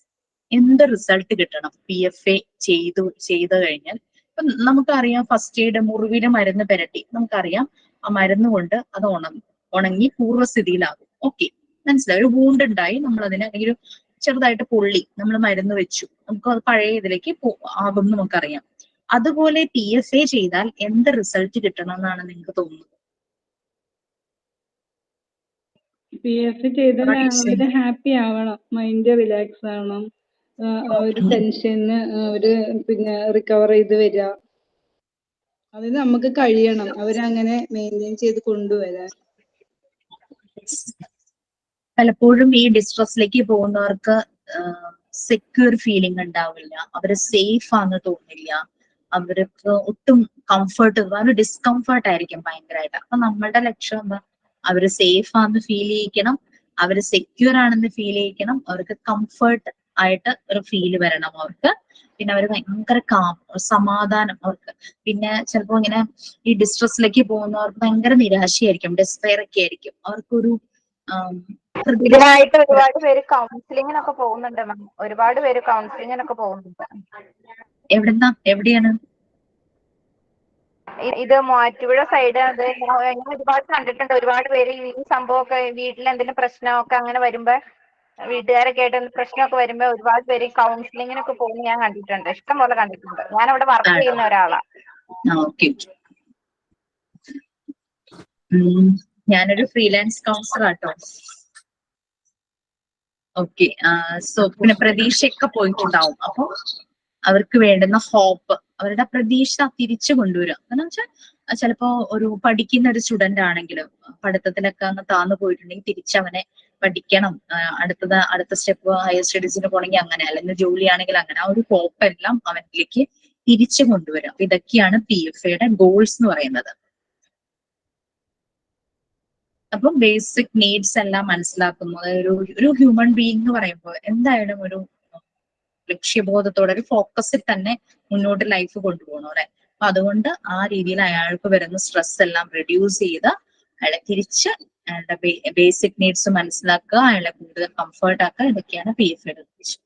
എന്ത് റിസൾട്ട് കിട്ടണം PFA ചെയ്തു കഴിഞ്ഞാൽ? ഇപ്പൊ നമുക്കറിയാം, ഫസ്റ്റ് എയ്ഡ്, മുറിവിന് മരുന്ന് പുരട്ടി, നമുക്കറിയാം ആ മരുന്ന് കൊണ്ട് അത് ഉണങ്ങി പൂർവ്വസ്ഥിതിയിലാകും. ഓക്കെ, മനസ്സിലായി. ഒരു വൂണ്ട് ഉണ്ടായി, നമ്മൾ അതിന് അല്ലെങ്കിൽ ചെറുതായിട്ട് പൊള്ളി, നമ്മൾ മരുന്ന് വെച്ചു, നമുക്ക് അത് പഴയ ഇതിലേക്ക് ആകും നമുക്കറിയാം. അതുപോലെ PFA ചെയ്താൽ എന്ത് റിസൾട്ട് കിട്ടണം എന്നാണ് നിങ്ങൾക്ക് തോന്നുന്നത്? PFA ചെയ്താൽ അവര് ഹാപ്പി ആവണം, മൈൻഡ് റിലാക്സ് ആവണം, ഒരു ടെൻഷന് ഒരു പിന്നെ റിക്കവർ ചെയ്ത് വരിക. അത് നമുക്ക് കഴിയണം അവരങ്ങനെ മെയിൻറ്റെയിൻ ചെയ്ത് കൊണ്ടുവരാൻ. പലപ്പോഴും ഈ ഡിസ്ട്രസ്സിലേക്ക് പോകുന്നവർക്ക് സെക്യൂർ ഫീലിംഗ് ഉണ്ടാവില്ല, അവര് സേഫ് ആണെന്ന് തോന്നില്ല, അവർക്ക് ഒട്ടും കംഫർട്ട്, ഒരു ഡിസ്കംഫർട്ട് ആയിരിക്കും ഭയങ്കരമായിട്ട്. അപ്പൊ നമ്മളുടെ ലക്ഷ്യം എന്താ? അവര് സേഫ് ആണെന്ന് ഫീൽ ചെയ്യിക്കണം, അവര് സെക്യൂർ ആണെന്ന് ഫീൽ ചെയ്യിക്കണം, അവർക്ക് കംഫർട്ട് ആയിട്ട് ഒരു ഫീല് വരണം അവർക്ക്. പിന്നെ അവര് ഭയങ്കര സമാധാനം അവർക്ക്. പിന്നെ ചിലപ്പോ ഇങ്ങനെ ഈ ഡിസ്ട്രസ്സിലേക്ക് പോകുന്നവർക്ക് ഭയങ്കര നിരാശയായിരിക്കും, ഡെസ്പെയർ ഒക്കെ ആയിരിക്കും. അവർക്കൊരു ഇതിനായിട്ട് ഒരുപാട് പേര് കൗൺസിലിങ്ങിനൊക്കെ പോകുന്നുണ്ട് മാം. ഒരുപാട് പേര് കൗൺസിലിങ്ങിനൊക്കെ പോകുന്നുണ്ട്. എവിടെയാണ്? ഇത് മൂവാറ്റുപുഴ സൈഡ് അത് ഞാൻ ഒരുപാട് കണ്ടിട്ടുണ്ട്. ഒരുപാട് പേര് ഈ സംഭവമൊക്കെ വീട്ടിൽ എന്തെങ്കിലും പ്രശ്നമൊക്കെ അങ്ങനെ വരുമ്പോ വീട്ടുകാരൊക്കെ ആയിട്ട് പ്രശ്നമൊക്കെ വരുമ്പോ ഒരുപാട് പേര് കൗൺസിലിങ്ങിനൊക്കെ പോകുന്നത് ഞാൻ കണ്ടിട്ടുണ്ട്. ഇഷ്ടം പോലെ കണ്ടിട്ടുണ്ട്. ഞാൻ അവിടെ വർക്ക് ചെയ്യുന്ന ഒരാളാ. ഞാനൊരു ഫ്രീലാൻസ് കൗൺസിലർ ആട്ടോ. ഓക്കെ. സോ പിന്നെ പ്രതീക്ഷയൊക്കെ പോയിട്ടുണ്ടാവും. അപ്പൊ അവർക്ക് വേണ്ടുന്ന ഹോപ്പ്, അവരുടെ പ്രതീക്ഷ തിരിച്ചു കൊണ്ടുവരിക. കാരണം വെച്ചാൽ ചിലപ്പോ ഒരു പഠിക്കുന്ന ഒരു സ്റ്റുഡന്റ് ആണെങ്കിലും പഠിത്തത്തിലൊക്കെ അങ്ങ് താന്നു പോയിട്ടുണ്ടെങ്കിൽ തിരിച്ചവനെ പഠിക്കണം, അടുത്ത സ്റ്റെപ്പ് ഹയർ സ്റ്റഡീസിന് പോകണമെങ്കിൽ അങ്ങനെ, അല്ലെങ്കിൽ ജോലിയാണെങ്കിൽ അങ്ങനെ, ആ ഒരു ഹോപ്പ് എല്ലാം അവനിലേക്ക് തിരിച്ചു കൊണ്ടുവരാം. ഇതൊക്കെയാണ് PFAയുടെ ഗോൾസ് എന്ന് പറയുന്നത്. അപ്പം ബേസിക് നീഡ്സ് എല്ലാം മനസ്സിലാക്കുന്നത് ഒരു ഹ്യൂമൻ ബീയിങ് എന്ന് പറയുമ്പോൾ എന്തായാലും ഒരു ലക്ഷ്യബോധത്തോടെ ഒരു ഫോക്കസിൽ തന്നെ മുന്നോട്ട് ലൈഫ് കൊണ്ടുപോകണം അല്ലെ. അപ്പൊ അതുകൊണ്ട് ആ രീതിയിൽ അയാൾക്ക് വരുന്ന സ്ട്രെസ് എല്ലാം റിഡ്യൂസ് ചെയ്ത് അയാളെ തിരിച്ച് അയാളുടെ ബേസിക് നീഡ്സ് മനസ്സിലാക്കുക, അയാളെ കൂടുതൽ കംഫർട്ട് ആക്കുക. ഇതൊക്കെയാണ് PFAയുടെ ഉദ്ദേശം.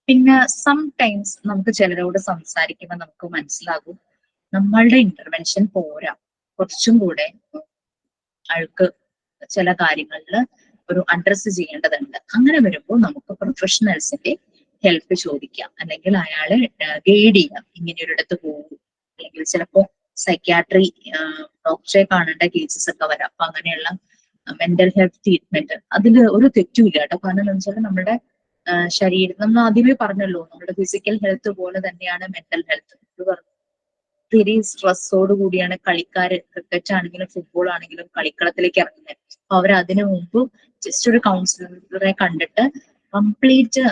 പിന്നെ സംടൈംസ് നമുക്ക് ചിലരോട് സംസാരിക്കുമ്പോൾ നമുക്ക് മനസ്സിലാകും നമ്മളുടെ ഇന്റർവെൻഷൻ പോരാ, കുറച്ചും കൂടെ അയാൾക്ക് ചില കാര്യങ്ങളിൽ ഒരു അഡ്രസ് ചെയ്യേണ്ടതുണ്ട്. അങ്ങനെ വരുമ്പോൾ നമുക്ക് പ്രൊഫഷണൽസിന്റെ ഹെൽപ്പ് ചോദിക്കാം, അല്ലെങ്കിൽ അയാളെ ഗൈഡ് ചെയ്യാം. ഇങ്ങനെ ഒരിടത്ത് പോകും, അല്ലെങ്കിൽ ചിലപ്പോ സൈക്യാട്രി ഡോക്ടറെ കാണേണ്ട കേസസ് ഒക്കെ വരാം. അപ്പൊ അങ്ങനെയുള്ള മെന്റൽ ഹെൽത്ത് ട്രീറ്റ്മെന്റ് അതിൽ ഒരു തെറ്റുമില്ല കേട്ടോ. കാരണം എന്താ വെച്ചാൽ നമ്മുടെ ശരീരം, നമ്മൾ ആദ്യമേ പറഞ്ഞല്ലോ, നമ്മുടെ ഫിസിക്കൽ ഹെൽത്ത് പോലെ തന്നെയാണ് മെന്റൽ ഹെൽത്ത്. ഒത്തിരി സ്ട്രെസ്സോട് കൂടിയാണ് കളിക്കാര്, ക്രിക്കറ്റ് ആണെങ്കിലും ഫുട്ബോൾ ആണെങ്കിലും കളിക്കളത്തിലേക്ക് ഇറങ്ങുന്നത്. അപ്പൊ അവർ അതിനു മുമ്പ് ജസ്റ്റ് ഒരു കൗൺസിലറെ കണ്ടിട്ട് കംപ്ലീറ്റ്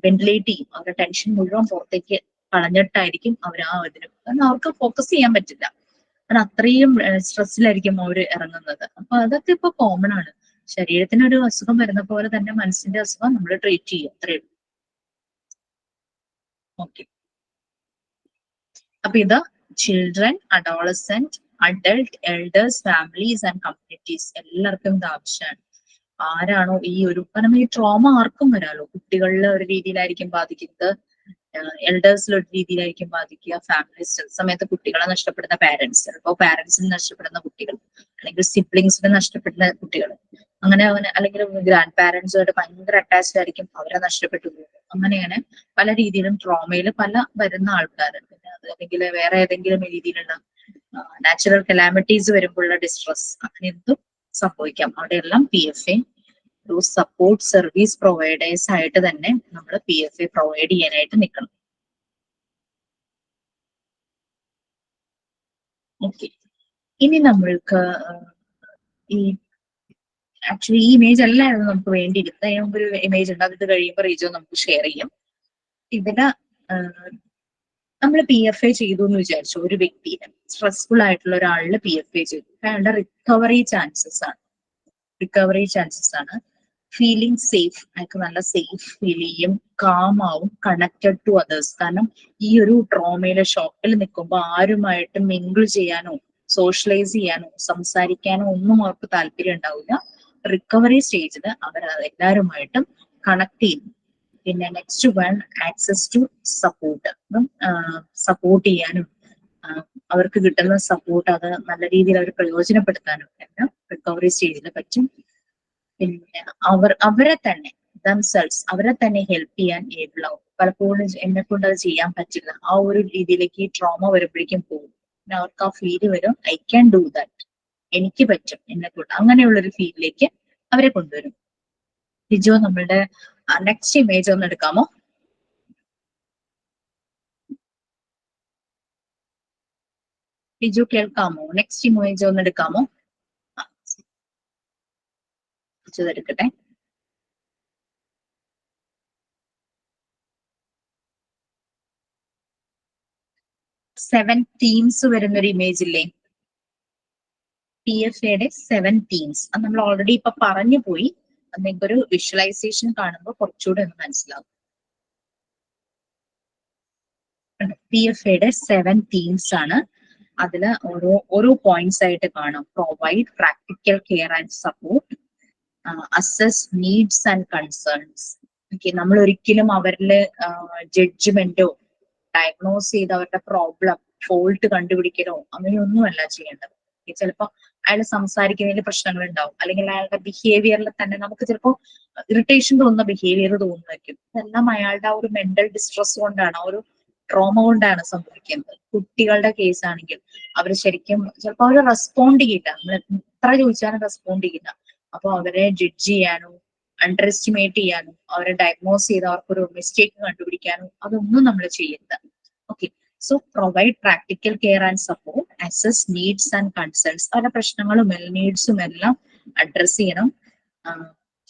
വെന്റിലേറ്റ് ചെയ്യും. അവരുടെ ടെൻഷൻ മുഴുവൻ പുറത്തേക്ക് കളഞ്ഞിട്ടായിരിക്കും അവർ കാരണം അവർക്ക് ഫോക്കസ് ചെയ്യാൻ പറ്റില്ല. അത് അത്രയും സ്ട്രെസ്സിലായിരിക്കും അവർ ഇറങ്ങുന്നത്. അപ്പൊ അതൊക്കെ ഇപ്പൊ കോമൺ ആണ്. ശരീരത്തിന് ഒരു അസുഖം വരുന്ന പോലെ തന്നെ മനസ്സിന്റെ അസുഖം നമ്മൾ ട്രീറ്റ് ചെയ്യും, അത്രേ ഉള്ളൂ. ഓക്കെ. അപ്പൊ ഇത് children, adolescent, adult, elders, families and communities എല്ലാവർക്കും ഇത് ആവശ്യമാണ്. ആരാണോ ഈ ഒരു, കാരണം ഈ ട്രോമ ആർക്കും വരാലോ. കുട്ടികളിൽ ഒരു രീതിയിലായിരിക്കും ബാധിക്കുന്നത്, എൽഡേഴ്സിൽ ഒരു രീതിയിലായിരിക്കും ബാധിക്കുക, ഫാമിലീസ്, ചില സമയത്ത് കുട്ടികളെ നഷ്ടപ്പെടുന്ന പാരന്റ്സ്, ചിലപ്പോൾ പാരന്റ്സിന് നഷ്ടപ്പെടുന്ന കുട്ടികൾ, അല്ലെങ്കിൽ സിബ്ലിങ്സിന് നഷ്ടപ്പെടുന്ന കുട്ടികൾ, അങ്ങനെ അല്ലെങ്കിൽ ഗ്രാൻഡ് പാരന്റ്സുമായിട്ട് ഭയങ്കര അറ്റാച്ച്ഡ് ആയിരിക്കും, അവരെ നഷ്ടപ്പെട്ടു പോകും. അങ്ങനെയാണ് പല രീതിയിലും ട്രോമയിൽ പല വരുന്ന ആൾക്കാർ. പിന്നെ അത് അല്ലെങ്കിൽ വേറെ ഏതെങ്കിലും രീതിയിലുള്ള നാച്ചുറൽ കലാമിറ്റീസ് വരുമ്പോഴുള്ള ഡിസ്ട്രെസ്, അങ്ങനെ എന്തും സംഭവിക്കാം. അവിടെയെല്ലാം PFA ഒരു സപ്പോർട്ട് സർവീസ് പ്രൊവൈഡേഴ്സ് ആയിട്ട് തന്നെ നമ്മൾ PFA പ്രൊവൈഡ് ചെയ്യാനായിട്ട് നിൽക്കണം. ഓക്കെ. ഇനി നമ്മൾക്ക് ഈ ആക്ച്വലി ഈ ഇമേജ് അല്ലായിരുന്നു നമുക്ക് വേണ്ടിയിരുന്നത്. അതിന് മുമ്പ് ഒരു ഇമേജ് ഉണ്ട്, അത് കഴിയുമ്പോൾ റീജോ നമുക്ക് ഷെയർ ചെയ്യും. ഇതിന് നമ്മൾ PFA ചെയ്തു എന്ന് വിചാരിച്ചു. ഒരു വ്യക്തിയെ, സ്ട്രെസ്ഫുൾ ആയിട്ടുള്ള ഒരാളിൽ PFA ചെയ്തു, അയാളുടെ റിക്കവറി ചാൻസസ് ആണ് ഫീലിംഗ് സേഫ്. അയാൾക്ക് നല്ല സേഫ് ഫീൽ ചെയ്യും, കാം ആവും, കണക്റ്റഡ് ടു അതേഴ്സ്. കാരണം ഈ ഒരു ട്രോമയിലെ ഷോക്കിൽ നിൽക്കുമ്പോൾ ആരുമായിട്ട് മിങ്കിൾ ചെയ്യാനോ സോഷ്യലൈസ് ചെയ്യാനോ സംസാരിക്കാനോ ഒന്നും അവർക്ക് താല്പര്യം ഉണ്ടാവില്ല. റിക്കവറി സ്റ്റേജിൽ അവർ എല്ലാവരുമായിട്ടും കണക്ട് ചെയ്യും. പിന്നെ next one, access to support. Support ചെയ്യാനും അവർക്ക് കിട്ടുന്ന സപ്പോർട്ട് അത് നല്ല രീതിയിൽ അവർ പ്രയോജനപ്പെടുത്താനും എല്ലാം റിക്കവറി സ്റ്റേജിൽ പറ്റും. പിന്നെ അവരെ തന്നെ അവരെ തന്നെ ഹെൽപ്പ് ചെയ്യാൻ ഏബിൾ ആവും. പലപ്പോഴും എന്നെ കൊണ്ട് അത് ചെയ്യാൻ പറ്റില്ല, ആ ഒരു രീതിയിലേക്ക് ഈ ട്രോമ വരുമ്പോഴേക്കും പോകും. പിന്നെ അവർക്ക് ആ ഫീല് വരും, ഐ ക്യാൻ ഡു ദാറ്റ്, എനിക്ക് പറ്റും എന്നെ കൊണ്ട്, അങ്ങനെയുള്ളൊരു ഫീലിലേക്ക് അവരെ കൊണ്ടുവരും. ലിജോ, നമ്മളുടെ നെക്സ്റ്റ് ഇമേജ് ഒന്ന് എടുക്കാമോ? ലിജു കേൾക്കാമോ? നെക്സ്റ്റ് ഇമേജ് ഒന്ന് എടുക്കാമോ? എടുക്കട്ടെ. സെവൻ ടീംസ് വരുന്നൊരു ഇമേജ് ഇല്ലേ? PFAയുടെ 7 ടീംസ്. അത് നമ്മൾ ഓൾറെഡി ഇപ്പൊ പറഞ്ഞു പോയി. അത് നിങ്ങൾക്കൊരു വിഷ്വലൈസേഷൻ കാണുമ്പോൾ കുറച്ചുകൂടെ ഒന്ന് മനസ്സിലാവും. PFAയുടെ 7 ടീംസ് ആണ്. അതിൽ ഓരോ പോയിന്റ്സ് ആയിട്ട് കാണാം. Provide practical care and support, assess needs and concerns. Okay, നമ്മൾ ഒരിക്കലും അവരില് ജഡ്ജ്മെന്റോ ഡയഗ്നോസ് ചെയ്ത് അവരുടെ പ്രോബ്ലം ഫോൾട്ട് കണ്ടുപിടിക്കലോ അങ്ങനെയൊന്നുമല്ല ചെയ്യേണ്ടത്. ചിലപ്പോൾ അയാൾ സംസാരിക്കുന്നതിൽ പ്രശ്നങ്ങൾ ഉണ്ടാവും, അല്ലെങ്കിൽ അയാളുടെ ബിഹേവിയറിൽ തന്നെ നമുക്ക് ചിലപ്പോൾ ഇറിറ്റേഷൻ തോന്നുന്ന ബിഹേവിയർ തോന്നുമായിരിക്കും. ഇതെല്ലാം അയാളുടെ ആ ഒരു മെന്റൽ ഡിസ്ട്രെസ് കൊണ്ടാണ്, ആ ഒരു ട്രോമ കൊണ്ടാണ് സംഭവിക്കുന്നത്. കുട്ടികളുടെ കേസ് ആണെങ്കിൽ അവർ ശരിക്കും ചിലപ്പോൾ അവർ റെസ്പോണ്ട് ചെയ്യില്ല, നമ്മൾ എത്ര ചോദിച്ചാലും റെസ്പോണ്ട് ചെയ്യില്ല. അപ്പൊ അവരെ ജഡ്ജ് ചെയ്യാനോ അണ്ടർ എസ്റ്റിമേറ്റ് ചെയ്യാനും അവരെ ഡയഗ്നോസ് ചെയ്ത് അവർക്കൊരു മിസ്റ്റേക്ക് കണ്ടുപിടിക്കാനും അതൊന്നും നമ്മൾ ചെയ്യരുത്. Okay, so provide practical care and support, assess needs and concerns, അവരുടെ പ്രശ്നങ്ങളും നീഡ്സും എല്ലാം അഡ്രസ് ചെയ്യണം.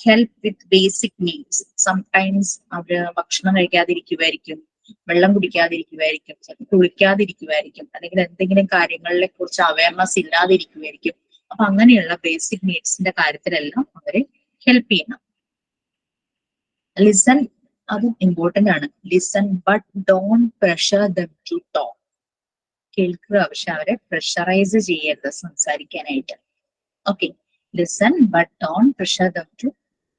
Help with basic needs, sometimes അവര് ഭക്ഷണം കഴിക്കാതിരിക്കുമായിരിക്കും, വെള്ളം കുടിക്കാതിരിക്കുമായിരിക്കും, കുളിക്കാതിരിക്കുമായിരിക്കും, അല്ലെങ്കിൽ എന്തെങ്കിലും കാര്യങ്ങളെ കുറിച്ച് അവയർനെസ് ഇല്ലാതിരിക്കുമായിരിക്കും. അപ്പൊ അങ്ങനെയുള്ള ബേസിക് നീഡ്സിന്റെ കാര്യത്തിലെല്ലാം അവരെ ഹെൽപ്പ് ചെയ്യണം. ലിസൺ, അത് ഇമ്പോർട്ടന്റ് ആണ്. Listen but don't pressure them to talk. കേൾക്കുക, പക്ഷെ അവരെ പ്രഷറൈസ് ചെയ്യരുത് സംസാരിക്കാനായിട്ട്. Okay, listen but don't pressure them to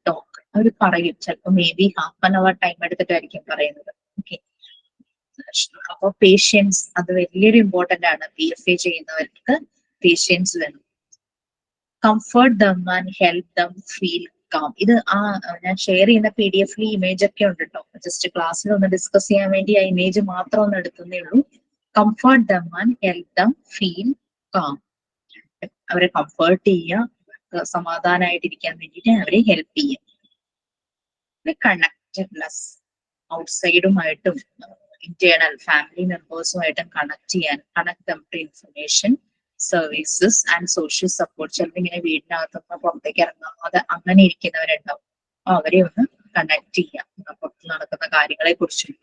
talk. അവർ പറയും, ചിലപ്പോൾ മേ ബി ½ ടൈം എടുത്തിട്ടായിരിക്കും പറയുന്നത്. ഓക്കെ, അപ്പൊ പേഷ്യൻസ് അത് വലിയൊരു ഇമ്പോർട്ടന്റ് ആണ്. PFA ചെയ്യുന്നവർക്ക് പേഷ്യൻസ് വേണം. Comfort them and help them feel calm. ഇത് ഞാൻ ഷെയർ ചെയ്യുന്ന PDF ഇമേജ് ഒക്കെ ഉണ്ട് കേട്ടോ. ജസ്റ്റ് ക്ലാസ്സിൽ ഒന്ന് ഡിസ്കസ് ചെയ്യാൻ വേണ്ടി ആ ഇമേജ് മാത്രം ഒന്ന് എടുക്കുന്നേ ഉള്ളൂ. Comfort them and help them feel calm. അവരെ കംഫർട്ട് ചെയ്യുക, സമാധാനമായിട്ടിരിക്കാൻ വേണ്ടിയിട്ട് അവരെ ഹെൽപ്പ് ചെയ്യുക. കണക്റ്റഡ്നെസ്, ഔട്ട്സൈഡുമായിട്ടും ഇന്റേണൽ ഫാമിലി മെമ്പേഴ്സുമായിട്ടും connect them to information, services and social support. ചിലപ്പോൾ ഇങ്ങനെ വീടിനകത്തൊക്കെ പുറത്തേക്ക് ഇറങ്ങാതെ അങ്ങനെ ഇരിക്കുന്നവരുണ്ടാവും. അവരെ ഒന്ന് കണക്ട് ചെയ്യാം, പുറത്ത് നടക്കുന്ന കാര്യങ്ങളെ കുറിച്ചും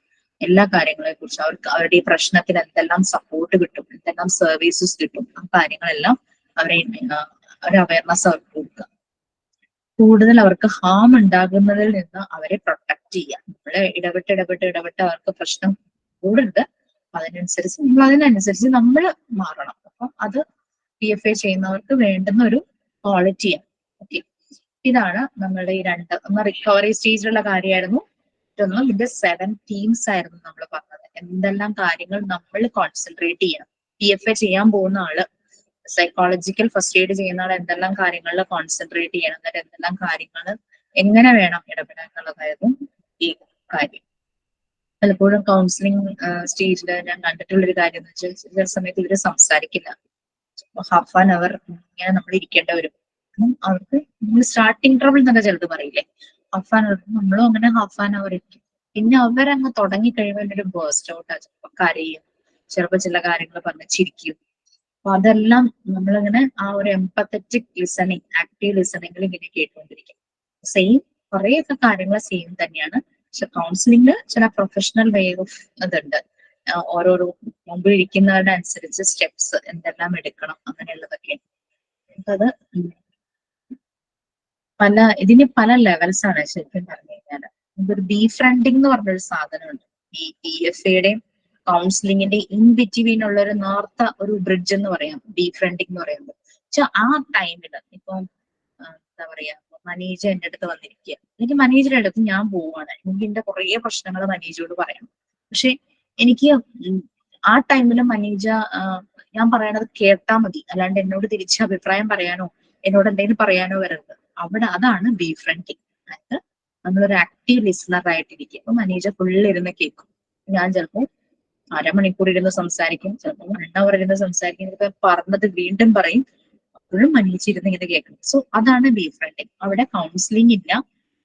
എല്ലാ കാര്യങ്ങളെ കുറിച്ചും. അവർക്ക് അവരുടെ ഈ പ്രശ്നത്തിന് എന്തെല്ലാം സപ്പോർട്ട് കിട്ടും, എന്തെല്ലാം സർവീസസ് കിട്ടും, ആ കാര്യങ്ങളെല്ലാം അവരെ ഒരു അവയർനെസ് അവർക്ക് കൊടുക്കുക. കൂടുതൽ അവർക്ക് ഹാം ഉണ്ടാകുന്നതിൽ നിന്ന് അവരെ പ്രൊട്ടക്ട് ചെയ്യാം. നമ്മള് ഇടപെട്ട് അവർക്ക് പ്രശ്നം കൂടരുത്. അതിനനുസരിച്ച് നമ്മൾ മാറണം. അപ്പൊ അത് PFA ചെയ്യുന്നവർക്ക് വേണ്ടുന്ന ഒരു ക്വാളിറ്റിയാണ്. ഓക്കെ, ഇതാണ് നമ്മളുടെ ഈ ഒന്ന് റിക്കവറി സ്റ്റേജിലുള്ള കാര്യമായിരുന്നു. മറ്റൊന്ന് ഇതിന്റെ 7 തീംസ് ആയിരുന്നു നമ്മൾ പറഞ്ഞത്. എന്തെല്ലാം കാര്യങ്ങൾ നമ്മൾ കോൺസെൻട്രേറ്റ് ചെയ്യണം. PFA ചെയ്യാൻ പോകുന്ന ആള്, സൈക്കോളജിക്കൽ ഫസ്റ്റ് എയ്ഡ് ചെയ്യുന്ന ആൾ എന്തെല്ലാം കാര്യങ്ങളിൽ കോൺസെൻട്രേറ്റ് ചെയ്യണം, എന്നിട്ട് എന്തെല്ലാം കാര്യങ്ങൾ എങ്ങനെ വേണം ഇടപെടാൻ എന്നുള്ളതായിരുന്നു ഈ കാര്യം. പലപ്പോഴും കൗൺസിലിംഗ് സ്റ്റേജിൽ ഞാൻ കണ്ടിട്ടുള്ളൊരു കാര്യം എന്ന് വെച്ചാൽ ചില സമയത്ത് ഇവര് സംസാരിക്കില്ല. ½ ഇങ്ങനെ നമ്മൾ ഇരിക്കേണ്ടി വരും. അവർക്ക് നമ്മൾ സ്റ്റാർട്ടിങ് ട്രബിൾ എന്നൊക്കെ ചിലത് പറയില്ലേ, ½ നമ്മളും അങ്ങനെ ½ ഇരിക്കും. പിന്നെ അവരങ്ങ് തുടങ്ങി കഴിയുമ്പോൾ ഒരു ബേസ്റ്റ് ഔട്ട്, ചിലപ്പോൾ കരയും, ചിലപ്പോൾ ചില കാര്യങ്ങൾ പറഞ്ഞ് ചിരിക്കും. അപ്പൊ അതെല്ലാം നമ്മളിങ്ങനെ ആ ഒരു എംപത്തറ്റിക് ലിസണിങ്, ആക്റ്റീവ് ലിസണിങ്ങിൽ ഇങ്ങനെ കേട്ടുകൊണ്ടിരിക്കും. സെയിം കുറേയൊക്കെ കാര്യങ്ങൾ സെയിം തന്നെയാണ്. പക്ഷെ കൗൺസിലിംഗ് ചില പ്രൊഫഷണൽ വേ ഓഫ് ഇതുണ്ട്. ഓരോരോ മുമ്പിൽ ഇരിക്കുന്നവരുടെ അനുസരിച്ച് സ്റ്റെപ്സ് എന്തെല്ലാം എടുക്കണം അങ്ങനെയുള്ളതൊക്കെ. അത് ഇതിന് പല ലെവൽസ് ആണ് ശരിക്കും പറഞ്ഞു കഴിഞ്ഞാൽ. ഒരു ബീഫ്രണ്ടിങ് എന്ന് പറഞ്ഞൊരു സാധനമുണ്ട്. ഈ PFAയുടെയും കൗൺസിലിങ്ങിന്റെ ഇൻ ബിറ്റ്വീൻ ഉള്ള ഒരു നേർത്ത ഒരു ബ്രിഡ്ജ് എന്ന് പറയാം ബീഫ്രണ്ടിങ് എന്ന് പറയുന്നത്. പക്ഷെ ആ ടൈമിൽ ഇപ്പൊ എന്താ പറയാ, മനീജ എന്റെ അടുത്ത് വന്നിരിക്കുക, എനിക്ക് മനീജയുടെ അടുത്ത് ഞാൻ പോവാണ്, എനിക്ക് എന്റെ കുറേ പ്രശ്നങ്ങൾ മനീജയോട് പറയണം. പക്ഷെ എനിക്ക് ആ ടൈമിൽ മനീജ ഞാൻ പറയണത് കേട്ടാ മതി, അല്ലാണ്ട് എന്നോട് തിരിച്ച് അഭിപ്രായം പറയാനോ എന്നോട് എന്തെങ്കിലും പറയാനോ വരരുത്. അതാണ് ബീഫ്രണ്ടിങ്. അതായത് നമ്മളൊരു ആക്റ്റീവ് ലിസണർ ആയിട്ടിരിക്കും. അപ്പൊ മനീജ ഫുള്ളിരുന്ന് കേൾക്കും. ഞാൻ ചിലപ്പോൾ അരമണിക്കൂർ ഇരുന്ന് സംസാരിക്കും, ചിലപ്പോൾ 1 hour ഇരുന്ന് സംസാരിക്കും. ഇതൊക്കെ പറഞ്ഞത് വീണ്ടും പറയും, അപ്പോഴും മനീജിരുന്ന് ഇങ്ങനെ കേൾക്കണം. സോ അതാണ് ബീഫ്രണ്ടിങ്. അവിടെ കൗൺസിലിംഗ് ഇല്ല,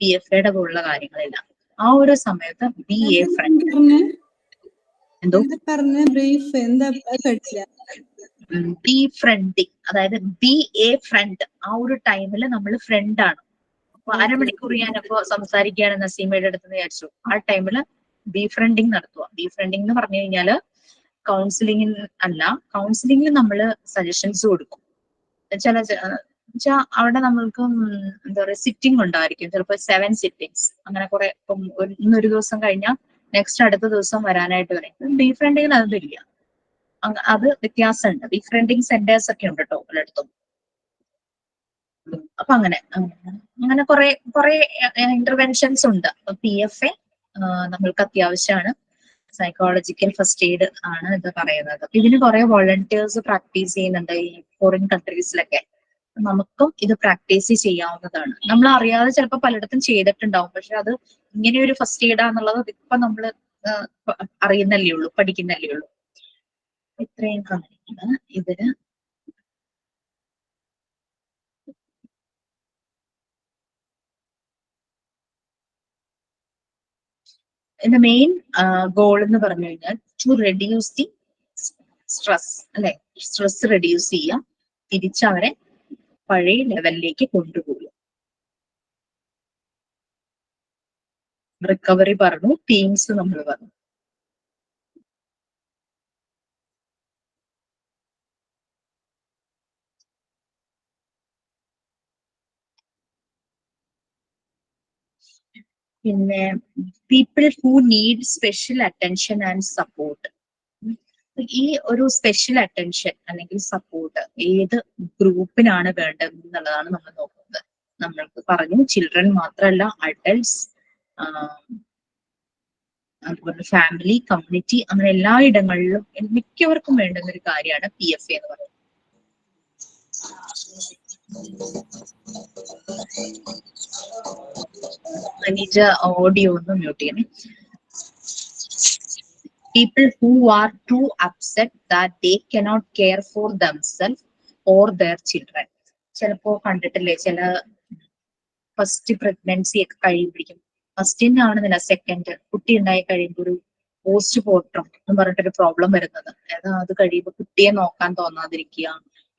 PFAയുടെ പോലുള്ള കാര്യങ്ങളില്ല. ആ ഒരു സമയത്ത് BA ഫ്രണ്ട് എന്തോ ബീഫ്രണ്ടിങ്, അതായത് BA ഫ്രണ്ട്. ആ ഒരു ടൈമിൽ നമ്മൾ ഫ്രണ്ടാണ്. അപ്പൊ അരമണിക്കൂർ ഞാനപ്പോ സംസാരിക്കുകയാണ് നസീമയുടെ അടുത്ത് വിചാരിച്ചു. ആ ടൈമില് ബീഫ്രണ്ടിങ് നടത്തുക. ബീഫ്രണ്ടിങ് എന്ന് പറഞ്ഞു കഴിഞ്ഞാല് കൗൺസിലിംഗിൽ അല്ല, കൗൺസിലിംഗിൽ നമ്മള് സജഷൻസ് കൊടുക്കും. അവിടെ നമ്മൾക്ക് എന്താ പറയുക, സിറ്റിംഗ് ഉണ്ടായിരിക്കും. ചിലപ്പോൾ 7 സിറ്റിംഗ്സ് അങ്ങനെ കുറെ. ഇപ്പം ഇന്നൊരു ദിവസം കഴിഞ്ഞാൽ നെക്സ്റ്റ് അടുത്ത ദിവസം വരാനായിട്ട് വരും. ബീഫ്രണ്ടിങ്ങിൽ അതില്ല, അത് വ്യത്യാസമുണ്ട്. ബീഫ്രണ്ടിങ് സെന്റേഴ്സ് ഒക്കെ ഉണ്ട് കേട്ടോ പലയിടത്തും. അപ്പൊ അങ്ങനെ കുറെ ഇന്റർവെൻഷൻസ് ഉണ്ട്. PFA നമ്മൾക്ക് അത്യാവശ്യമാണ്. സൈക്കോളജിക്കൽ ഫസ്റ്റ് എയ്ഡ് ആണ് ഇത് പറയുന്നത്. അപ്പൊ ഇതിന് കുറെ വോളണ്ടിയേഴ്സ് പ്രാക്ടീസ് ചെയ്യുന്നുണ്ട് ഈ ഫോറിൻ കൺട്രീസിലൊക്കെ. നമുക്കും ഇത് പ്രാക്ടീസ് ചെയ്യാവുന്നതാണ്. നമ്മൾ അറിയാതെ ചിലപ്പോൾ പലയിടത്തും ചെയ്തിട്ടുണ്ടാവും, പക്ഷെ അത് ഇങ്ങനെ ഒരു ഫസ്റ്റ് എയ്ഡാന്നുള്ളത് ഇപ്പൊ നമ്മൾ അറിയുന്നല്ലേ ഉള്ളൂ, പഠിക്കുന്നല്ലേ ഉള്ളൂ. ഇത്രയും കാര്യമാണ് ഇതിന്. ഇതിന്റെ മെയിൻ ഗോൾ എന്ന് പറഞ്ഞു കഴിഞ്ഞാൽ ടു റെഡ്യൂസ് ദി സ്ട്രെസ്, അല്ലെ? സ്ട്രെസ് റെഡ്യൂസ് ചെയ്യുക, തിരിച്ചവരെ പഴയ ലെവലിലേക്ക് കൊണ്ടുപോകുക. റിക്കവറി പറഞ്ഞു, ടീംസ് നമ്മൾ പറഞ്ഞു. പിന്നെ people who need special attention and support. ഈ ഒരു സ്പെഷ്യൽ അറ്റൻഷൻ അല്ലെങ്കിൽ സപ്പോർട്ട് ഏത് ഗ്രൂപ്പിനാണ് വേണ്ടത് എന്നുള്ളതാണ് നമ്മൾ നോക്കുന്നത്. നമ്മൾക്ക് പറഞ്ഞു ചിൽഡ്രൻ മാത്രമല്ല, അഡൽട്സ്, അതുപോലെ ഫാമിലി, കമ്മ്യൂണിറ്റി, അങ്ങനെ എല്ലാ ഇടങ്ങളിലും മിക്കവർക്കും വേണ്ടുന്ന ഒരു കാര്യമാണ് PFA എന്ന് പറയുന്നത്. അനീജ ഓഡിയോ ഒന്ന് മ്യൂട്ട് ചെയ്യണേ. People who are too upset that they cannot care for themselves or their children. ചിലപ്പോ കണ്ടിട്ടില്ലേ, ചില ഫസ്റ്റ് പ്രഗ്നൻസി ഒക്കെ കഴിയുമ്പോഴേക്കും, ഫസ്റ്റിന് ആണെന്നില്ല, സെക്കൻഡ് കുട്ടി ഉണ്ടായി കഴിയുമ്പോൾ ഒരു പോസ്റ്റ് പോർട്ടം എന്ന് പറഞ്ഞിട്ടൊരു പ്രോബ്ലം വരുന്നത്. അതായത് അത് കഴിയുമ്പോൾ കുട്ടിയെ നോക്കാൻ തോന്നാതിരിക്കുക,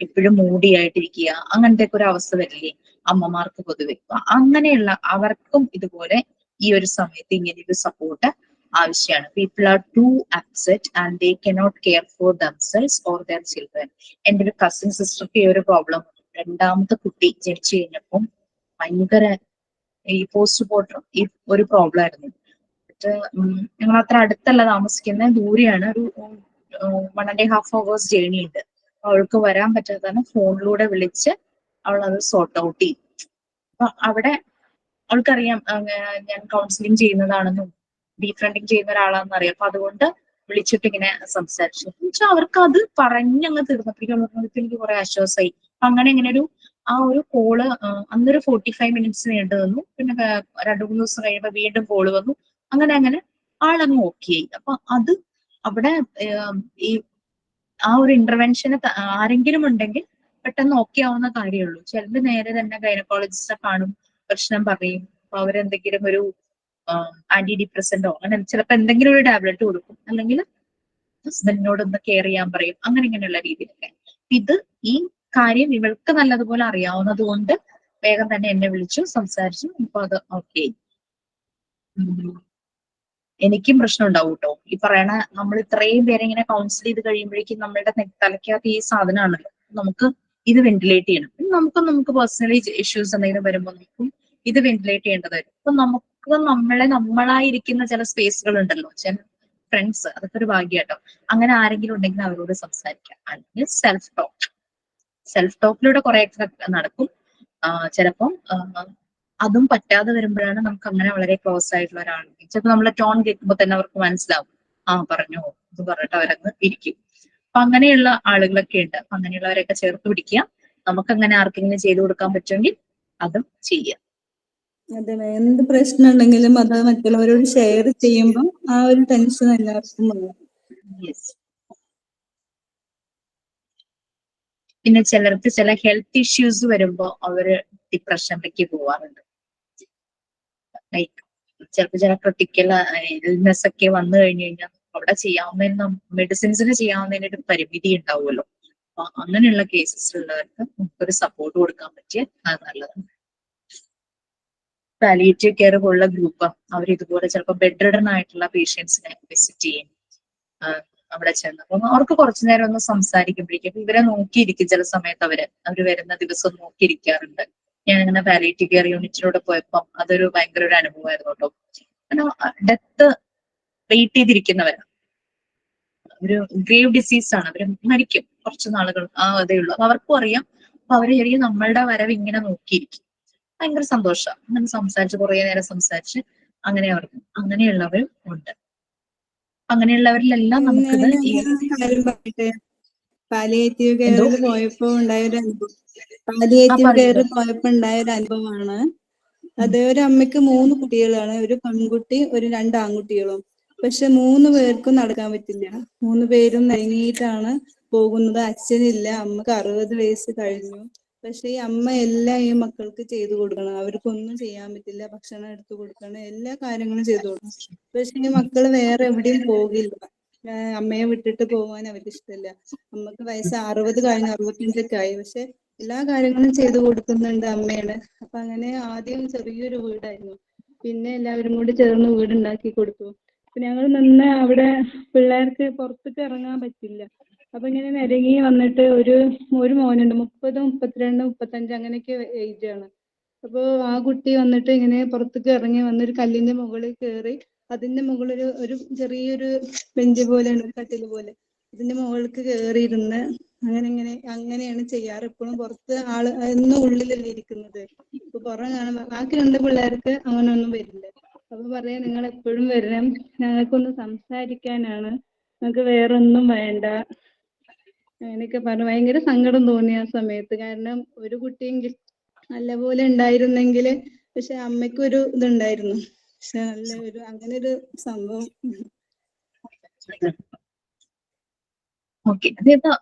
എപ്പോഴും മൂടിയായിട്ടിരിക്കുക, അങ്ങനത്തെ ഒക്കെ ഒരു അവസ്ഥ വരില്ലേ അമ്മമാർക്ക് പൊതുവെ. അങ്ങനെയുള്ള അവർക്കും ഇതുപോലെ ഈ ഒരു സമയത്ത് ഇങ്ങനെ ഒരു സപ്പോർട്ട് ആവശ്യമാണ്. People are too upset and they cannot care for themselves or their children. എന്റെ ഒരു കസിൻ സിസ്റ്റർക്ക് ഈ ഒരു പ്രോബ്ലം, രണ്ടാമത്തെ കുട്ടി ജനിച്ചു കഴിഞ്ഞപ്പം ഭയങ്കര ഈ പോസ്റ്റ് പോർട്ടം ഈ ഒരു പ്രോബ്ലം ആയിരുന്നു. ഞങ്ങൾ അത്ര അടുത്തല്ല താമസിക്കുന്നത്, ദൂരെയാണ്. ഒരു 1.5 hours ജേർണി ഉണ്ട്. അവൾക്ക് വരാൻ പറ്റാത്തതാണ് ഫോണിലൂടെ വിളിച്ച് അവൾ അത് സോർട്ട് ഔട്ട് ചെയ്യും. അപ്പൊ അവിടെ അവൾക്കറിയാം ഞാൻ കൗൺസിലിംഗ് ചെയ്യുന്നതാണെന്നും ഡീഫ്രണ്ടിങ് ചെയ്യുന്ന ഒരാളാണെന്ന് അറിയാം. അപ്പൊ അതുകൊണ്ട് വിളിച്ചിട്ട് ഇങ്ങനെ സംസാരിച്ചു. പക്ഷെ അവർക്ക് അത് പറഞ്ഞങ്ങ് തീർന്നപ്പോഴേക്കും എനിക്ക് കുറെ ആശ്വാസമായി. അപ്പൊ അങ്ങനെ ഇങ്ങനെ ഒരു ഒരു കോള് അന്നൊരു 45 minutes നീണ്ടു നിന്നു. പിന്നെ 2-3 ദിവസം കഴിയുമ്പോൾ വീണ്ടും കോള് വന്നു. അങ്ങനെ ആളങ്ങ് ഓക്കെ ആയി. അപ്പൊ അത് അവിടെ ഈ ആ ഒരു ഇന്റർവെൻഷന് ആരെങ്കിലും ഉണ്ടെങ്കിൽ പെട്ടെന്ന് ഓക്കെ ആവുന്ന കാര്യമുള്ളൂ. ചിലത് നേരെ തന്നെ ഗൈനക്കോളജിസ്റ്റിനെ കാണും, പ്രശ്നം പറയും. അപ്പൊ അവരെന്തെങ്കിലും ഒരു ആന്റി ഡിപ്രസന്റോ അങ്ങനെ ചിലപ്പോൾ എന്തെങ്കിലും ഒരു ടാബ്ലറ്റ് കൊടുക്കും, അല്ലെങ്കിൽ ഹസ്ബൻഡിനോട് ഒന്ന് കെയർ ചെയ്യാൻ പറയും, അങ്ങനെ ഇങ്ങനെയുള്ള രീതിയിലൊക്കെ. ഇത് ഈ കാര്യം ഇവൾക്ക് നല്ലതുപോലെ അറിയാവുന്നത് കൊണ്ട് വേഗം തന്നെ എന്നെ വിളിച്ചു, സംസാരിച്ചു. അപ്പൊ അത് ഓക്കെ. എനിക്കും പ്രശ്നം ഉണ്ടാവും കേട്ടോ. ഈ പറയണ നമ്മൾ ഇത്രയും പേരെ ഇങ്ങനെ കൗൺസിൽ ചെയ്ത് കഴിയുമ്പോഴേക്കും നമ്മളുടെ തലയ്ക്കകത്ത് ഈ സാധനമാണല്ലോ, നമുക്ക് ഇത് വെന്റിലേറ്റ് ചെയ്യണം. നമുക്ക് പേഴ്സണലി ഇഷ്യൂസ് എന്തെങ്കിലും വരുമ്പോൾ നമുക്കും ഇത് വെന്റിലേറ്റ് ചെയ്യേണ്ടത് വരും. അപ്പൊ നമുക്ക് നമ്മളായിരിക്കുന്ന ചില സ്പേസുകൾ ഉണ്ടല്ലോ, ചില ഫ്രണ്ട്സ്, അതൊക്കെ ഒരു ഭാഗ്യമാട്ടോ. അങ്ങനെ ആരെങ്കിലും ഉണ്ടെങ്കിൽ അവരോട് സംസാരിക്കാം. അല്ലെങ്കിൽ സെൽഫ് ടോക്കിലൂടെ കുറെയൊക്കെ നടക്കും. ചിലപ്പം അതും പറ്റാതെ വരുമ്പോഴാണ് നമുക്ക് അങ്ങനെ വളരെ ക്ലോസ് ആയിട്ടുള്ള ഒരാളുണ്ട്. ചിലപ്പോൾ നമ്മളെ ടോൺ കേൾക്കുമ്പോൾ തന്നെ അവർക്ക് മനസ്സിലാവും, പറഞ്ഞോ ഇത് പറഞ്ഞിട്ട് അവരങ്ങ് ഇരിക്കും. അപ്പൊ അങ്ങനെയുള്ള ആളുകളൊക്കെ ഉണ്ട്. അങ്ങനെയുള്ളവരെയൊക്കെ ചേർത്ത് പിടിക്കുക. നമുക്ക് അങ്ങനെ ആർക്കെങ്കിലും ചെയ്തു കൊടുക്കാൻ പറ്റുമെങ്കിൽ അതും ചെയ്യാം. അതെ, എന്ത് പ്രശ്നം ഉണ്ടെങ്കിലും അത് മറ്റുള്ളവരോട് ഷെയർ ചെയ്യുമ്പോൾ ആ ഒരു ടെൻഷൻ എല്ലാവർക്കും വരും. പിന്നെ ചിലർക്ക് ചില ഹെൽത്ത് ഇഷ്യൂസ് വരുമ്പോൾ അവര് ഡിപ്രഷനിലേക്ക് പോവാറുണ്ട്. ലൈക്ക് ചിലപ്പോൾ ചില ക്രിട്ടിക്കൽ ഇൽനെസ് ഒക്കെ വന്നു കഴിഞ്ഞു കഴിഞ്ഞാൽ അവിടെ ചെയ്യാവുന്നതിന് മെഡിസിൻസിന് ചെയ്യാവുന്നതിന് ഒരു പരിമിതി ഉണ്ടാവുമല്ലോ. അപ്പൊ അങ്ങനെയുള്ള കേസസ് ഉള്ളവർക്ക് നമുക്കൊരു സപ്പോർട്ട് കൊടുക്കാൻ പറ്റിയ അത് നല്ലതാണ്. പാലിയേറ്റീവ് കെയർ പോലുള്ള ഗ്രൂപ്പ് അവർ ഇതുപോലെ ചിലപ്പോൾ ബെഡ് റിഡൻ ആയിട്ടുള്ള പേഷ്യൻസിനെ വിസിറ്റ് ചെയ്യും അവിടെ ചെന്ന്. അപ്പം അവർക്ക് കുറച്ചു നേരം ഒന്ന് സംസാരിക്കുമ്പോഴേക്കും ഇവരെ നോക്കിയിരിക്കും. ചില സമയത്ത് അവര് വരുന്ന ദിവസം നോക്കിയിരിക്കാറുണ്ട്. ഞാൻ ഇങ്ങനെ പാലിയേറ്റീവ് കെയർ യൂണിറ്റിലൂടെ പോയപ്പം അതൊരു ഭയങ്കര ഒരു അനുഭവമായിരുന്നു കേട്ടോ. ഡെത്ത് വെയിറ്റ് ചെയ്തിരിക്കുന്നവരാണ്. ഒരു ഗ്രേവ് ഡിസീസ് ആണ്, അവര് മരിക്കും കുറച്ചു നാളുകൾ അതേ ഉള്ളൂ. അപ്പൊ അവർക്കും അറിയാം. അപ്പൊ അവര് ശരിക്കും നമ്മളുടെ വരവ് ഇങ്ങനെ നോക്കിയിരിക്കും. ഭയങ്കര സന്തോഷം. അങ്ങനെ സംസാരിച്ച് കുറേ നേരം സംസാരിച്ച് അങ്ങനെ അവർക്ക് അങ്ങനെയുള്ളവരും ഉണ്ട്. അങ്ങനെയുള്ളവരിലെല്ലാം നമുക്കിത് ഈ കാര്യം പറയട്ടെ. പാലിയേറ്റീവ് എന്തോ കെയറിൽ പോയപ്പോ ഉണ്ടായ ഒരു അനുഭവം, പാലിയേറ്റീവ് കെയറിൽ പോയപ്പോ ഉണ്ടായ ഒരു അനുഭവമാണ് അത്. ഒരു അമ്മയ്ക്ക് 3 കുട്ടികളാണ്, ഒരു പെൺകുട്ടി, 2 ആൺകുട്ടികളും. പക്ഷെ 3 പേർക്കും നടക്കാൻ പറ്റില്ല. 3 പേരും നിരങ്ങിയിട്ടാണ് പോകുന്നത്. അച്ഛനില്ല, അമ്മക്ക് 60 വയസ്സ് കഴിഞ്ഞു. പക്ഷെ ഈ അമ്മ എല്ലാം ഈ മക്കൾക്ക് ചെയ്തു കൊടുക്കണം. അവർക്കൊന്നും ചെയ്യാൻ പറ്റില്ല. ഭക്ഷണം എടുത്തു കൊടുക്കണം, എല്ലാ കാര്യങ്ങളും ചെയ്തു കൊടുക്കണം. പക്ഷെ ഈ മക്കള് വേറെ എവിടെയും പോകില്ല. അമ്മയെ വിട്ടിട്ട് പോകാൻ അവർക്ക് ഇഷ്ടമില്ല. അമ്മക്ക് വയസ്സ് 60 കഴിഞ്ഞു, 65 ആയി. പക്ഷെ എല്ലാ കാര്യങ്ങളും ചെയ്തു കൊടുക്കുന്നുണ്ട് അമ്മയാണ്. അപ്പൊ അങ്ങനെ ആദ്യം ചെറിയൊരു വീടായിരുന്നു, പിന്നെ എല്ലാവരും കൂടി ചേർന്ന് വീടുണ്ടാക്കി കൊടുത്തു. അപ്പൊ ഞങ്ങൾ നിന്ന അവിടെ പിള്ളേർക്ക് പുറത്തേക്ക് ഇറങ്ങാൻ പറ്റില്ല. അപ്പൊ ഇങ്ങനെ നിരങ്ങി വന്നിട്ട് ഒരു മോനുണ്ട്, 30, 32, 35 അങ്ങനെയൊക്കെ ഏജ് ആണ്. അപ്പൊ ആ കുട്ടി വന്നിട്ട് ഇങ്ങനെ പുറത്തേക്ക് ഇറങ്ങി വന്നൊരു കല്ലിന്റെ മുകളിൽ കയറി, അതിന്റെ മുകളിൽ ഒരു ചെറിയൊരു ബെഞ്ച് പോലെയാണ്, ഒരു കട്ടില് പോലെ, ഇതിന്റെ മുകൾക്ക് കയറിയിരുന്ന് അങ്ങനെയാണ് ചെയ്യാറ്. എപ്പോഴും പുറത്ത് ആള് എന്നും ഉള്ളിലല്ലേ ഇരിക്കുന്നത്. ഇപ്പൊ പുറം കാണുമ്പോ ബാക്കി 2 പിള്ളേർക്ക് അങ്ങനെയൊന്നും വരില്ല. അപ്പൊ പറയാ, നിങ്ങൾ എപ്പോഴും വരണം, ഞങ്ങൾക്കൊന്ന് സംസാരിക്കാനാണ്, ഞങ്ങൾക്ക് വേറൊന്നും വേണ്ട, അങ്ങനെയൊക്കെ പറഞ്ഞു. ഭയങ്കര സങ്കടം തോന്നി ആ സമയത്ത്. കാരണം ഒരു കുട്ടിയെങ്കിൽ നല്ലപോലെ ഉണ്ടായിരുന്നെങ്കിൽ. പക്ഷെ അമ്മയ്ക്കൊരു ഇതുണ്ടായിരുന്നു, പക്ഷെ നല്ല ഒരു അങ്ങനെ ഒരു സംഭവം. ഓക്കെ, അതിപ്പോ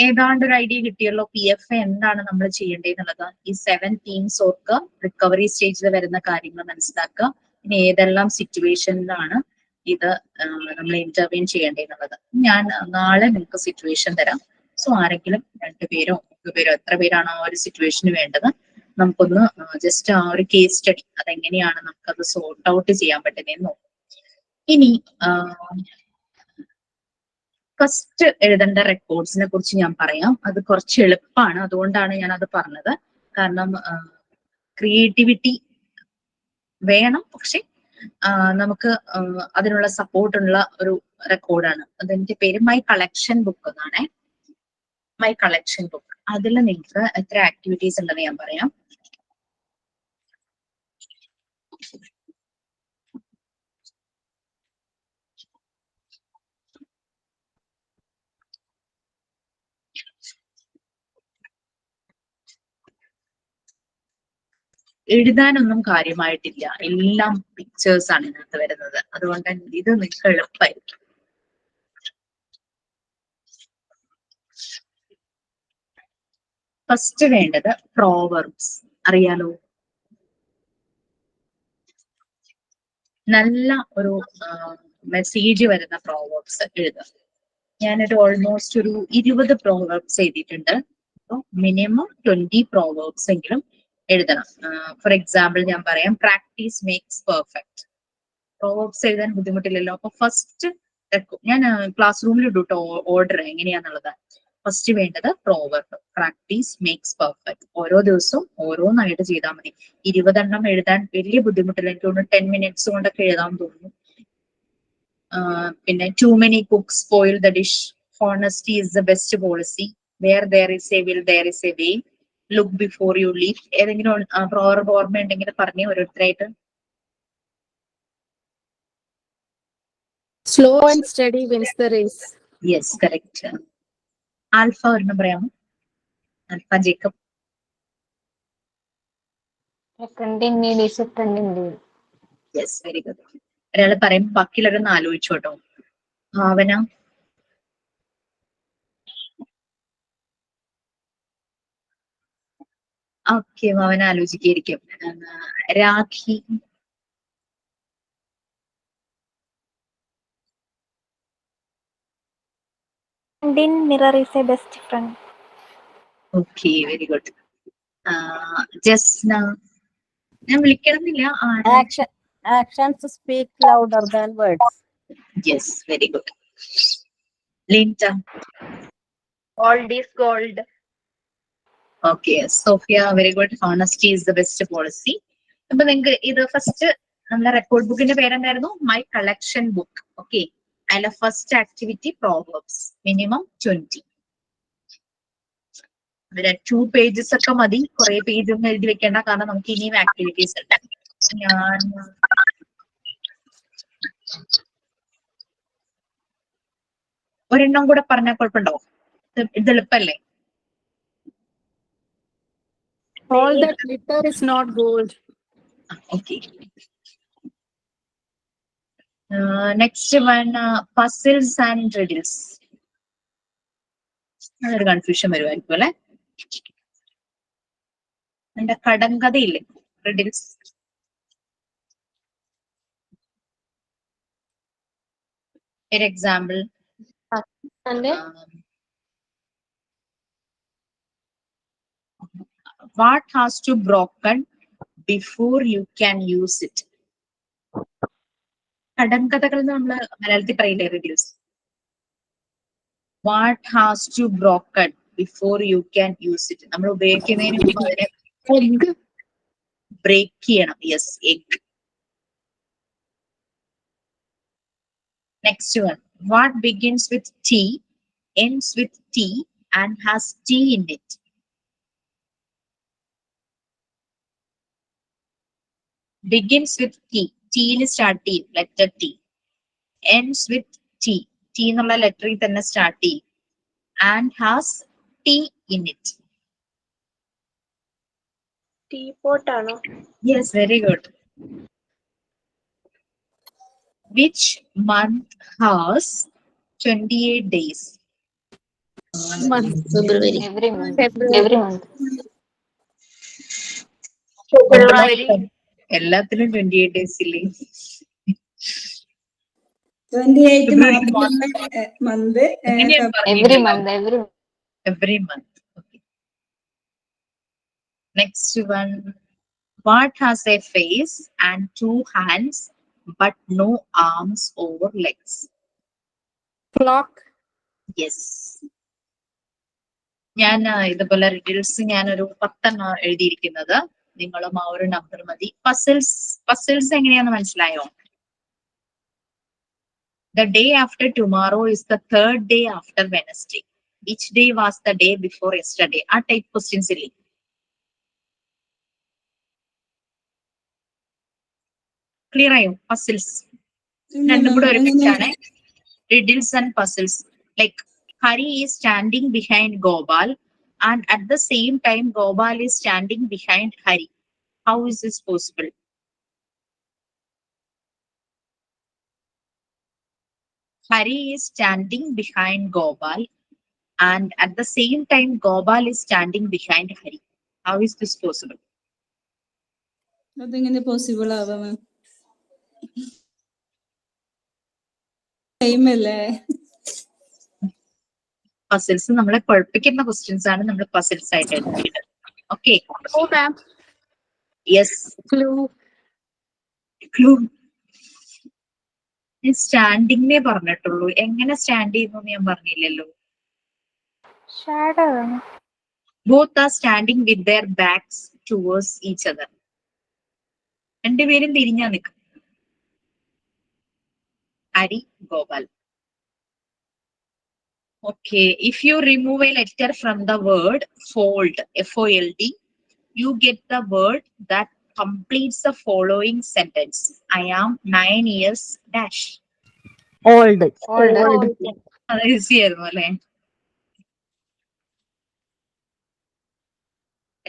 ഏതാണ്ട് ഒരു ഐഡിയ കിട്ടിയല്ലോ. PFA എന്താണ് നമ്മൾ ചെയ്യേണ്ടതെന്നുള്ളത്. ഈ 7 തീംസ് ഓർക്കുക, റിക്കവറി സ്റ്റേജിൽ വരുന്ന കാര്യങ്ങൾ മനസ്സിലാക്കുക, പിന്നെ ഏതെല്ലാം സിറ്റുവേഷനിലാണ് ഇത് നമ്മൾ ഇന്റർവ്യൂൻ ചെയ്യേണ്ടതെന്നുള്ളത്. ഞാൻ നാളെ നിങ്ങൾക്ക് സിറ്റുവേഷൻ തരാം. സോ ആരെങ്കിലും 2 പേരോ 3 പേരോ എത്ര പേരാണോ ആ ഒരു സിറ്റുവേഷന് വേണ്ടത്, നമുക്കൊന്ന് ജസ്റ്റ് ആ ഒരു കേസ് സ്റ്റഡി അതെങ്ങനെയാണ് നമുക്കത് സോർട്ട് ഔട്ട് ചെയ്യാൻ പറ്റുന്നതെന്ന് നോക്കും. ഇനി ഫസ്റ്റ് എഴുതേണ്ട റെക്കോർഡ്സിനെ കുറിച്ച് ഞാൻ പറയാം. അത് കുറച്ച് എളുപ്പമാണ്, അതുകൊണ്ടാണ് ഞാൻ അത് പറഞ്ഞത്. കാരണം ക്രിയേറ്റിവിറ്റി വേണം, പക്ഷെ നമുക്ക് അതിനുള്ള സപ്പോർട്ടുള്ള ഒരു റെക്കോർഡാണ്. അതിന്റെ പേര് മൈ കളക്ഷൻ ബുക്ക് എന്നാണ്. My collection book. അതിൽ നിങ്ങൾക്ക് എത്ര ആക്ടിവിറ്റീസ് ഉണ്ടെന്ന് ഞാൻ പറയാം. എഴുതാനൊന്നും കാര്യമായിട്ടില്ല, എല്ലാം പിക്ചേഴ്സ് ആണ് ഇതിനകത്ത് വരുന്നത്. അതുകൊണ്ട് ഇത് നിങ്ങൾക്ക് എളുപ്പമായിരിക്കും. ഫസ്റ്റ് വേണ്ടത് പ്രോവർബ്സ്. അറിയാലോ, നല്ല ഒരു മെസ്സേജ് വരുന്ന പ്രോവർബ്സ് എഴുതുക. ഞാനൊരു ഓൾമോസ്റ്റ് ഒരു 20 പ്രോവർബ്സ് എഴുതിയിട്ടുണ്ട്. അപ്പോൾ മിനിമം 20 പ്രോവർബ്സ് എങ്കിലും എഴുതണം. ഫോർ എക്സാമ്പിൾ ഞാൻ പറയാം, പ്രാക്ടീസ് മേക്സ് പെർഫെക്റ്റ്. പ്രോവർബ്സ് എഴുതാൻ ബുദ്ധിമുട്ടില്ലല്ലോ. അപ്പൊ ഫസ്റ്റ് ഞാൻ ക്ലാസ് റൂമിൽ ഇട്ടു ഓർഡർ എങ്ങനെയാന്നുള്ളത്. ഫസ്റ്റ് വേണ്ടത് പ്രോവർബ്, പ്രാക്ടീസ് മേക്സ് പെർഫെക്റ്റ്. ഓരോ ദിവസവും ഓരോന്നായിട്ട് ചെയ്താൽ മതി. 20 എണ്ണം എഴുതാൻ വലിയ ബുദ്ധിമുട്ടില്ല. എനിക്ക് തോന്നുന്നു 10 മിനിറ്റ്സ് കൊണ്ടൊക്കെ എഴുതാൻ തോന്നുന്നു. പിന്നെ too many cooks spoil the dish, honesty is the best policy, where there is a will there is a way, look before you leave. ഏതെങ്കിലും പ്രോവർബ് ഓർമ്മയുണ്ടെങ്കിൽ പറഞ്ഞേ ഓരോരുത്തരായിട്ട്. Slow and steady wins the race. Yes, correct. Alpha ഒരെണ്ണം പറയാമോ? Alpha Jacob. Yes, very good. ഒരാൾ പറയുമ്പോൾ ബാക്കിയുള്ളവരൊന്ന് ആലോചിച്ചു കേട്ടോ. ഭാവന. ഓക്കെ, ഭാവന ആലോചിക്കായിരിക്കും. Rakhi. Mirror is a best friend. Okay, very good. Jasna. ഞാൻ വിളിക്കണമെന്നില്ല. Actions speak louder than words. Yes, very good. Linta. Old is gold. Okay, Sophia. Very good. Honesty is the best policy. അപ്പൊ നിങ്ങൾക്ക് ഇത് ഫസ്റ്റ് നമ്മുടെ റെക്കോർഡ് ബുക്കിന്റെ പേരെന്തായിരുന്നു? My collection book. Okay, അതിലെ first activity proverbs, minimum 20. അതിലെ 2 pages ഒക്കെ മതി, കുറെ പേജ് ഒന്നും എഴുതി വെക്കേണ്ട, കാരണം നമുക്ക് ഇനിയും ആക്ടിവിറ്റീസ് ഉണ്ട്. ഞാൻ ഒരെണ്ണം കൂടെ പറഞ്ഞാൽ കുഴപ്പമുണ്ടോ? ഇത് എളുപ്പല്ലേ? All that glitter is not gold. Okay. Next one, puzzles and riddles. അതൊരു കൺഫ്യൂഷൻ വരുമായിരിക്കും അല്ലെ? എന്റെ കടങ്കഥയില്ലേ റിഡിൽസ്? ഒരു example. What has to broken before you can use it? കടങ്കഥകൾ നമ്മള് മലയാളത്തിൽ പറയില്ലേ riddles? What has to broken before you can use it? നമ്മൾ ഉപയോഗിക്കുന്നതിന് മുമ്പ് അതിനെ ബ്രേക്ക് ചെയ്യണം. Yes, egg. Next one. What begins with T, ends with T, and has T in it? Begins with T. T ന് start ചെയ്യും, letter T. Ends with T. T എന്നുള്ള ലെറ്ററിൽ തന്നെ start ചെയ്യും. And has T in it. Teapot ആണോ? Yes, very good. Which month has 28 days? February. Every month. February. എല്ലാത്തിലും 28 days ഇല്ലേ? 28 month. Every month. Okay. Next one. What has a face and 2 hands but no arms or legs? Clock. Yes. ഞാൻ ഇതുപോലെ riddles ഞാനൊരു 10 എഴുതിയിരിക്കുന്നത്. നിങ്ങളും ആ ഒരു number മതി. പസിൽസ് എങ്ങനെയാന്ന് മനസ്സിലായോ? The day after tomorrow is the 3rd day after Wednesday. Which day was the day before yesterday? ആ ടൈപ്പ് ക്വസ്റ്റ്യൻസ് ഇല്ലേ? ക്ലിയർ ആയോ? പസിൽസ് രണ്ടും കൂടെ ഒരുമിച്ചാണ്. Riddles and puzzles. Like Hari is standing behind Gopal and at the same time Gopal is standing behind Hari. How is this possible? Hari is standing behind Gopal and at the same time Gopal is standing behind Hari. How is this possible? അതെങ്ങനെ possible ആവാ മാം? Same അല്ലേ? Puzzles നമ്മളെ കുഴപ്പിക്കുന്ന questions ആണ് നമ്മൾ puzzles ആയിട്ട് എടുക്കുന്നത്. Okay. Yes. Clue സ്റ്റാൻഡിങ്ങിനെ പറഞ്ഞിട്ടുള്ളൂ. എങ്ങനെ സ്റ്റാൻഡ് ചെയ്യുന്നു ഞാൻ പറഞ്ഞില്ലല്ലോ. Shadow. Both are standing with their backs towards each other. രണ്ടുപേരും തിരിഞ്ഞാ നിൽക്കും. Hari, Gopal. Okay, if you remove a letter from the word fold, F-O-L-D, you get the word that completes the following sentence. I am 9 years dash. Old. അത് easy ആയിരുന്നു അല്ലേ?